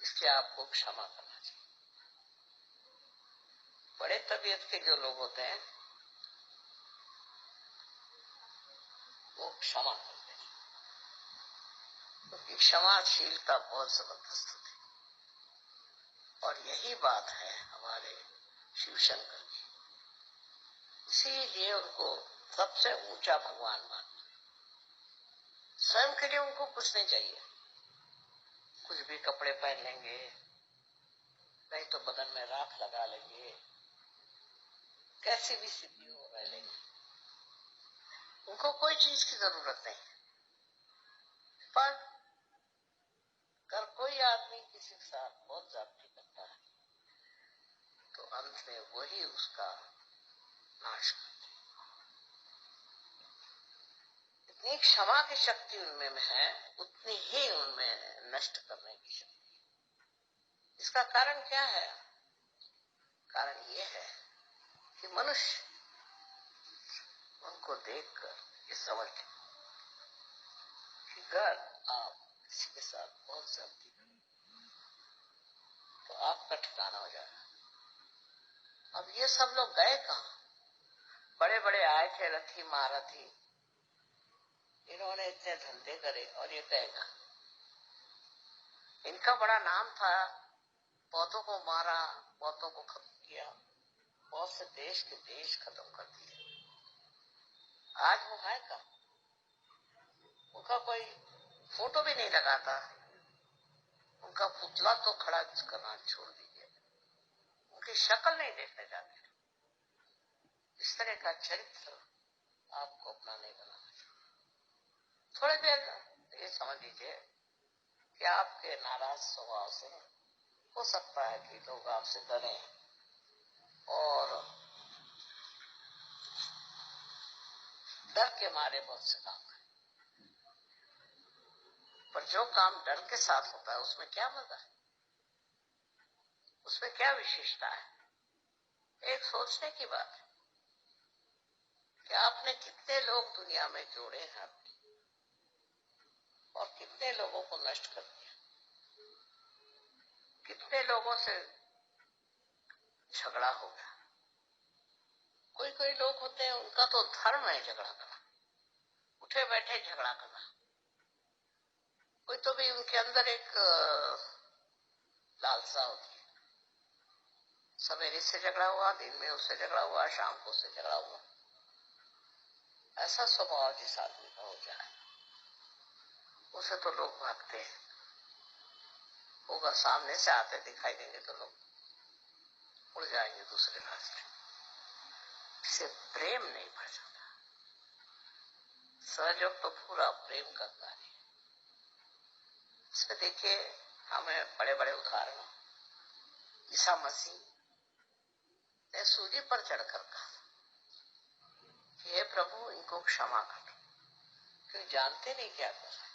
इसलिए आपको क्षमा करना चाहिए। बड़े तबीयत के जो लोग होते हैं वो क्षमा करते हैं, क्योंकि क्षमाशीलता बहुत जबरदस्त होती है, और यही बात है हमारे शिव शंकर की। इसीलिए उनको सबसे ऊंचा भगवान मानते। स्वयं के लिए उनको कुछ नहीं चाहिए, कुछ भी कपड़े पहन लेंगे, नहीं तो बदन में राख लगा लेंगे, कैसी भी स्थिति हो रह लेंगे, उनको कोई चीज की जरूरत नहीं। पर अगर कोई आदमी किसी के साथ बहुत ज्यादती करता है तो अंत में वही उसका नाश करते। जितनी क्षमा की शक्ति उनमें है उतनी ही उनमें नष्ट करने की शक्ति। इसका कारण क्या है? कारण ये है कि मनुष्य उनको देखकर ये समझते कि अगर आप किसी के साथ बहुत ज्यादती करें तो आपका ठिकाना हो जाएगा। अब ये सब लोग गए कहाँ? बड़े बड़े आए थे रथी महारथी, इन्होंने इतने धंधे करे और ये गएगा। इनका बड़ा नाम था, बहुतों को मारा, बहुतों को खत्म किया, बहुत से देश के देश खत्म कर दिए। आज वो है कहाँ? उनका कोई फोटो भी नहीं लगाता, उनका पुतला तो खड़ा करना छोड़ दीजिए, उनकी शक्ल नहीं देखने जाते। इस तरह का चरित्र आपको अपना नहीं बनाना चाहिए। थोड़ी देर ये समझ लीजिए कि आपके नाराज स्वभाव से हो सकता है कि लोग आपसे डरें और डर के मारे बहुत से काम करें, पर जो काम डर के साथ होता है उसमें क्या मजा है, उसमें क्या विशेषता है? एक सोचने की बात है कि आपने कितने लोग दुनिया में जोड़े हैं और कितने लोगों को नष्ट कर दिया, कितने लोगों से झगड़ा हो गया। कोई लोग होते हैं उनका तो धर्म है झगड़ा करना, उठे बैठे झगड़ा करना। कोई तो भी उनके अंदर एक लालसा होती है, सवेरे से झगड़ा हुआ, दिन में उससे झगड़ा हुआ, शाम को उससे झगड़ा हुआ। ऐसा स्वभाव जिस आदमी का हो जाए उसे तो लोग भागते हैं। वो अगर सामने से आते दिखाई देंगे तो लोग उड़ जाएंगे दूसरे रास्ते। इससे प्रेम नहीं बढ़ जाता। सहयोग तो पूरा प्रेम का कार्य है। इसमें देखिए, हमें बड़े बड़े उदाहरण, ईसा मसीह ने सूली पर चढ़कर कहा, हे प्रभु इनको क्षमा कर, क्योंकि जानते नहीं क्या कर रहे।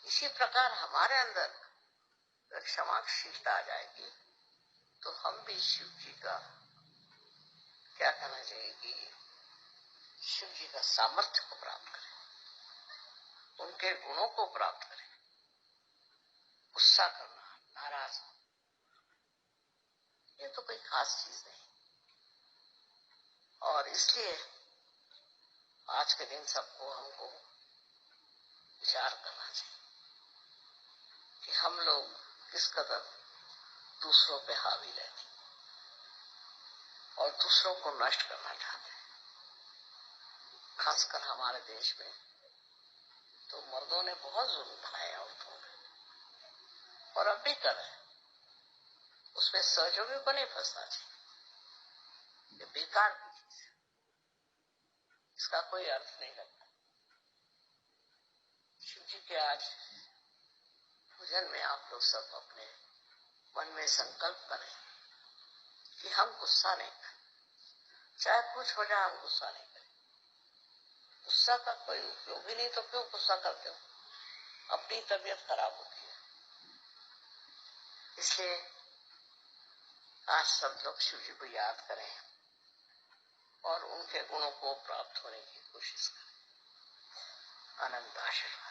इसी प्रकार हमारे अंदर क्षमाशीलता आ जाएगी तो हम भी शिव जी का, क्या कहना चाहिए, कि शिव जी का सामर्थ्य को प्राप्त करें, उनके गुणों को प्राप्त करें। गुस्सा करना, नाराज होना, ये तो कोई खास चीज नहीं। और इसलिए आज के दिन सबको, हमको विचार करना चाहिए कि हम लोग किस कदर दूसरों पे हावी रहते और दूसरों को नष्ट करना चाहते हैं। खासकर हमारे देश में तो मर्दों ने बहुत जुल्म ढाए औरतों पे, और अब भी कर रहे हैं। उसमें सहयोगी को नहीं फंसना चाहिए, ये बेकार की चीज है, इसका कोई अर्थ नहीं लगता। शिव जी के आज पूजन में आप लोग सब अपने मन में संकल्प करें कि हम गुस्सा नहीं करें, चाहे कुछ हो जाए हम गुस्सा नहीं करें। गुस्सा का कोई उपयोग ही नहीं, तो क्यों गुस्सा करते हो? अपनी तबीयत खराब होती है। इसलिए आज सब लोग शिव जी को याद करें और उनके गुणों को प्राप्त होने की कोशिश करें। अनंत आशीर्वाद।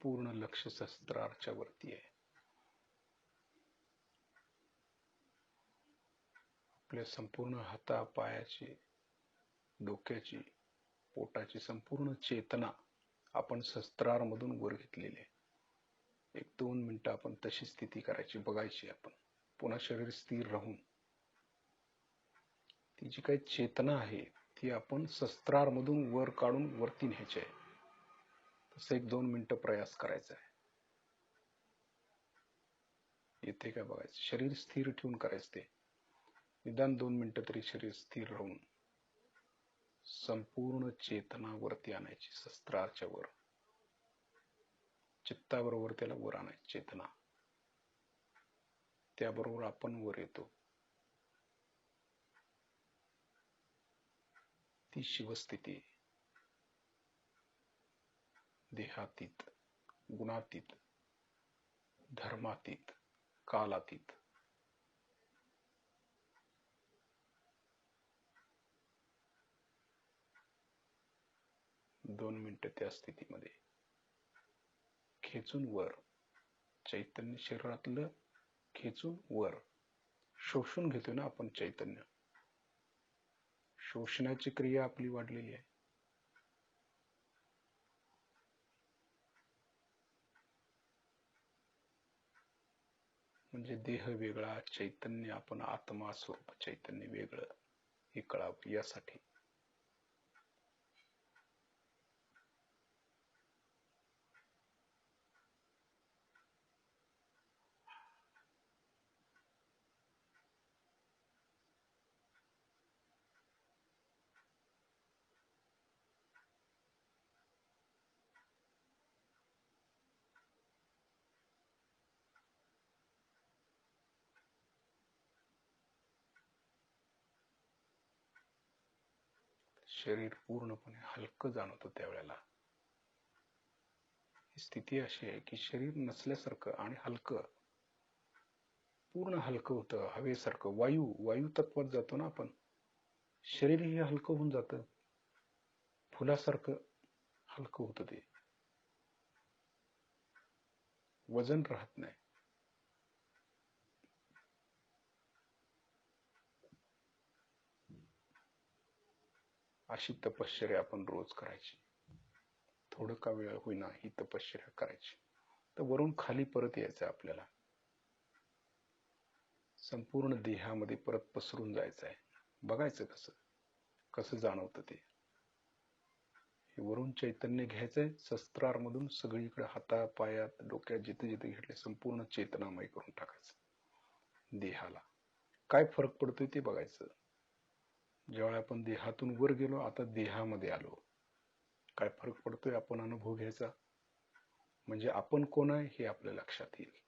पूर्ण लक्ष शस्त्राच्या वरती आहे. आपल्या संपूर्ण हाता पायाची, डोक्याची, पोटाची संपूर्ण चेतना आपण शस्त्रारमधून वर घेतलेली आहे. 1-2 मिनिटं आपण तशी स्थिती करायची, बघायची. आपण पुन्हा शरीर स्थिर राहून ती जी काही चेतना आहे ती आपण शस्त्रारमधून वर काढून वरती न्यायची आहे. तसं 1-2 मिनिटं प्रयास करायचा आहे. येते काय बघायचं. शरीर स्थिर ठेवून करायचं ते. निदान 2 मिनिटं तरी शरीर स्थिर राहून संपूर्ण चेतना वरती आणायची, शस्त्राच्या वर. चित्ताबरोबर त्याला वर आणायची चेतना. त्याबरोबर आपण वर येतो. ती शिवस्थिती, देहातीत, गुणातीत, धर्मातीत, कालातीत. दोन मिनिटं त्या स्थितीमध्ये खेचून वर, चैतन्य शरीरातलं खेचून वर. शोषून घेतो ना आपण चैतन्य. शोषणाची क्रिया आपली वाढलेली आहे. म्हणजे देह वेगळा, चैतन्य, आपण आत्मा स्वरूप चैतन्य वेगळं, हे कळावं यासाठी. शरीर पूर्णपणे हलकं जाणवतं त्यावेळेला. स्थिती अशी आहे की शरीर नसल्यासारखं आणि हलकं, पूर्ण हलकं होतं, हवेसारखं. वायू तत्वात जातो ना आपण, शरीरही हलकं होऊन जातं, फुलासारखं हलकं होतं. ते वजन राहत नाही. अशी तपश्चर्या आपण रोज करायची. थोडं का वेळ होईना ही तपश्चर्या करायची. तर वरून खाली परत यायचं आपल्याला, संपूर्ण देहामध्ये परत पसरून जायचं आहे. बघायचं कसं कसं जाणवतं ते. हे वरून चैतन्य घ्यायचंय सहस्त्रार मधून सगळीकडे, हाता पायात डोक्यात जिथे जिथे घेतले संपूर्ण चेतनामय करून टाकायचं. देहाला काय फरक पडतोय ते बघायचं. ज्यावेळी आपण देहातून वर गेलो, आता देहामध्ये आलो, काय फरक पडतोय आपण अनुभव घ्यायचा. म्हणजे आपण कोण आहे हे आपल्या लक्षात येईल.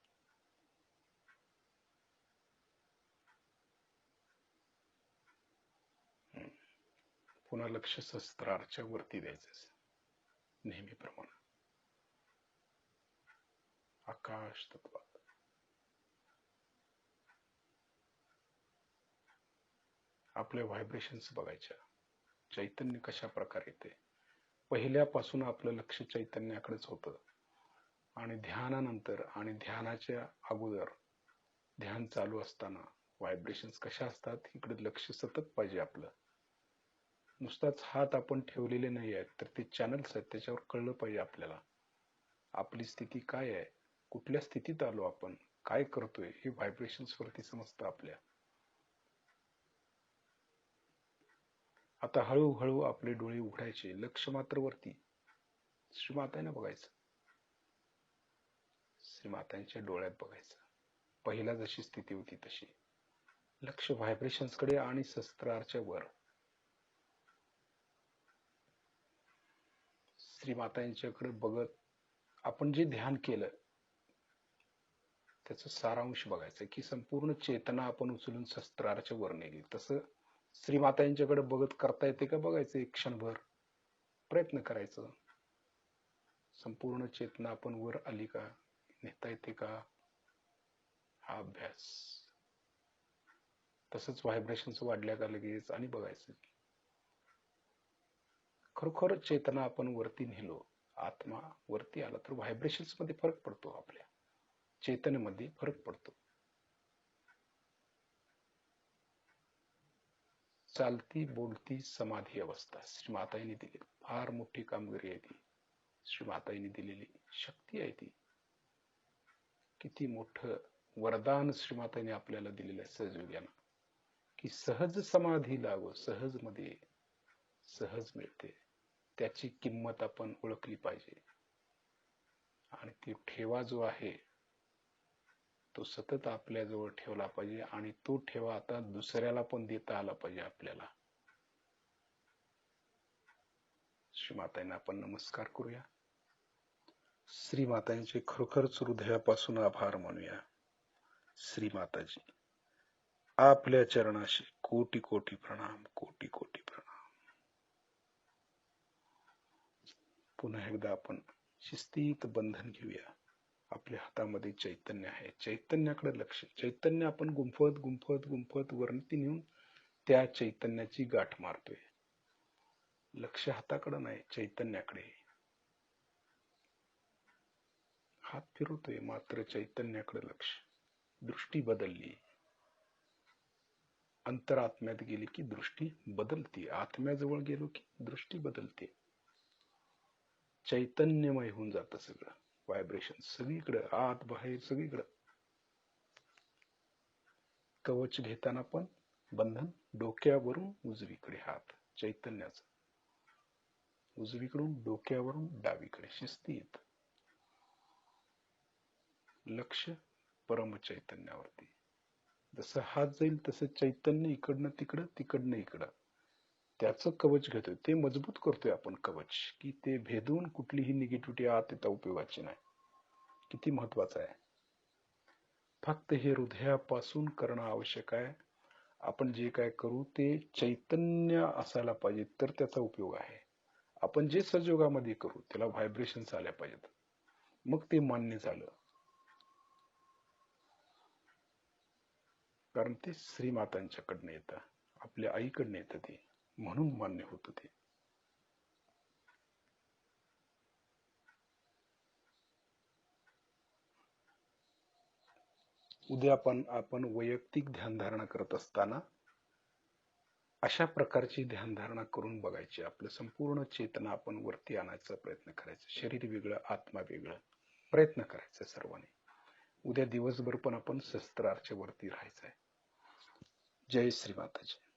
पुन्हा लक्ष सहस्त्रारच्या वरती द्यायचं नेहमीप्रमाणे, आकाश तत्वात. आपल्या व्हायब्रेशन्स बघायच्या, चैतन्य कशा प्रकारे येते. पहिल्यापासून आपलं लक्ष चैतन्याकडेच होतं आणि ध्यानानंतर आणि ध्यानाच्या अगोदर, ध्यान चालू असताना व्हायब्रेशन्स कशा असतात, इकडे लक्ष सतत पाहिजे आपलं. नुसताच हात आपण ठेवलेले नाही आहेत, तर ते चॅनल्स आहेत, त्याच्यावर कळलं पाहिजे आपल्याला आपली स्थिती काय आहे, कुठल्या स्थितीत आलो आपण, काय करतोय, हे व्हायब्रेशन्स वरती समजतं आपल्या. आता हळूहळू आपले डोळे उघडायचे, लक्ष मात्र वरती श्रीमातांना बघायचं, श्रीमातांच्या डोळ्यात बघायचं. पहिला जशी स्थिती होती तशी लक्ष व्हायब्रेशन्स कडे आणि सहस्त्रारच्या वर. श्रीमातांच्याकडे बघत आपण जे ध्यान केलं त्याचं सारांश बघायचं की संपूर्ण चेतना आपण उचलून सहस्त्रारच्या वर नेली. तसं श्रीमातांच्याकडे बघत करता येते का बघायचं, एक क्षणभर प्रयत्न करायचं. संपूर्ण चेतना आपण वर आली का, नेता येते का, हा अभ्यास. तसंच व्हायब्रेशन्स वाढल्या का लगेच आणि बघायचं खरोखर चेतना आपण वरती नेलो, आत्मा वरती आला तर व्हायब्रेशन्स मध्ये फरक पडतो, आपल्या चेतनेमध्ये फरक पडतो. चालती बोलती समाधी अवस्था श्रीमाताईंनी दिली, फार मोठी कामगिरी आहे ती. श्रीमाताईंनी दिलेली शक्ती आहे ती. किती मोठं वरदान श्रीमाताईंनी आपल्याला दिलेलं आहे सहजयोग्यानं, की सहज समाधी लाव, सहज मध्ये सहज मिळते. त्याची किंमत आपण ओळखली पाहिजे आणि ती ठेवा जो आहे तो सतत आपल्या जवळ ठेवला पाहिजे आणि तो ठेवा आता दुसऱ्याला पण देता आला पाहिजे आपल्याला. श्रीमातांना आपण नमस्कार करूया. श्रीमातांचे खरोखरच हृदयापासून आभार मानूया. श्रीमाताजी आपल्या चरणाशी कोटी कोटी प्रणाम, कोटी कोटी प्रणाम. पुन्हा एकदा आपण शिस्तीत बंधन घेऊया. आपल्या हातामध्ये चैतन्य आहे, चैतन्याकडे लक्ष. चैतन्य आपण गुंफत गुंफत गुंफत वरती नेऊन त्या चैतन्याची गाठ मारतोय. लक्ष हाताकडे नाही, चैतन्याकडे. हात फिरवतोय मात्र चैतन्याकडे लक्ष. दृष्टी बदलली, अंतरात्म्यात गेली की दृष्टी बदलते, आत्म्याजवळ गेलो की दृष्टी बदलते. चैतन्यमय होऊन जातं सगळं. व्हायब्रेशन सगळीकडे, आत बाहेर सगळीकडे. कवच घेताना पण बंधन डोक्यावरून उजवीकडे, हात चैतन्याचा उजवीकडून डोक्यावरून डावीकडे, शिस्तीत लक्ष परम चैतन्यावरती. जसं हात जाईल तसं चैतन्य इकडनं तिकडं, तिकडनं इकडं त्याचं कवच घेतोय, ते मजबूत करतोय आपण कवच, की ते भेदून कुठलीही निगेटिव्हिटी आत येता उपयोगाची नाही. किती महत्वाचं आहे. फक्त हे हृदयापासून करणं आवश्यक आहे. आपण जे काय करू ते चैतन्य असायला पाहिजे, तर त्याचा उपयोग आहे. आपण जे सहयोगामध्ये करू त्याला व्हायब्रेशन्स आल्या पाहिजेत, मग ते मान्य झालं. कारण ते श्रीमातांच्याकडनं येतं, आपल्या आईकडनं येतं, ते म्हणून मान्य होतं ते. उद्या आपण वैयक्तिक ध्यानधारणा करत असताना अशा प्रकारची ध्यानधारणा करून बघायची. आपलं संपूर्ण चेतना आपण वरती आणायचा प्रयत्न करायचा. शरीर वेगळं, आत्मा वेगळं, प्रयत्न करायचा सर्वांनी. उद्या दिवसभर पण आपण शस्त्राच्या वरती राहायचंय. जय श्री माताजी.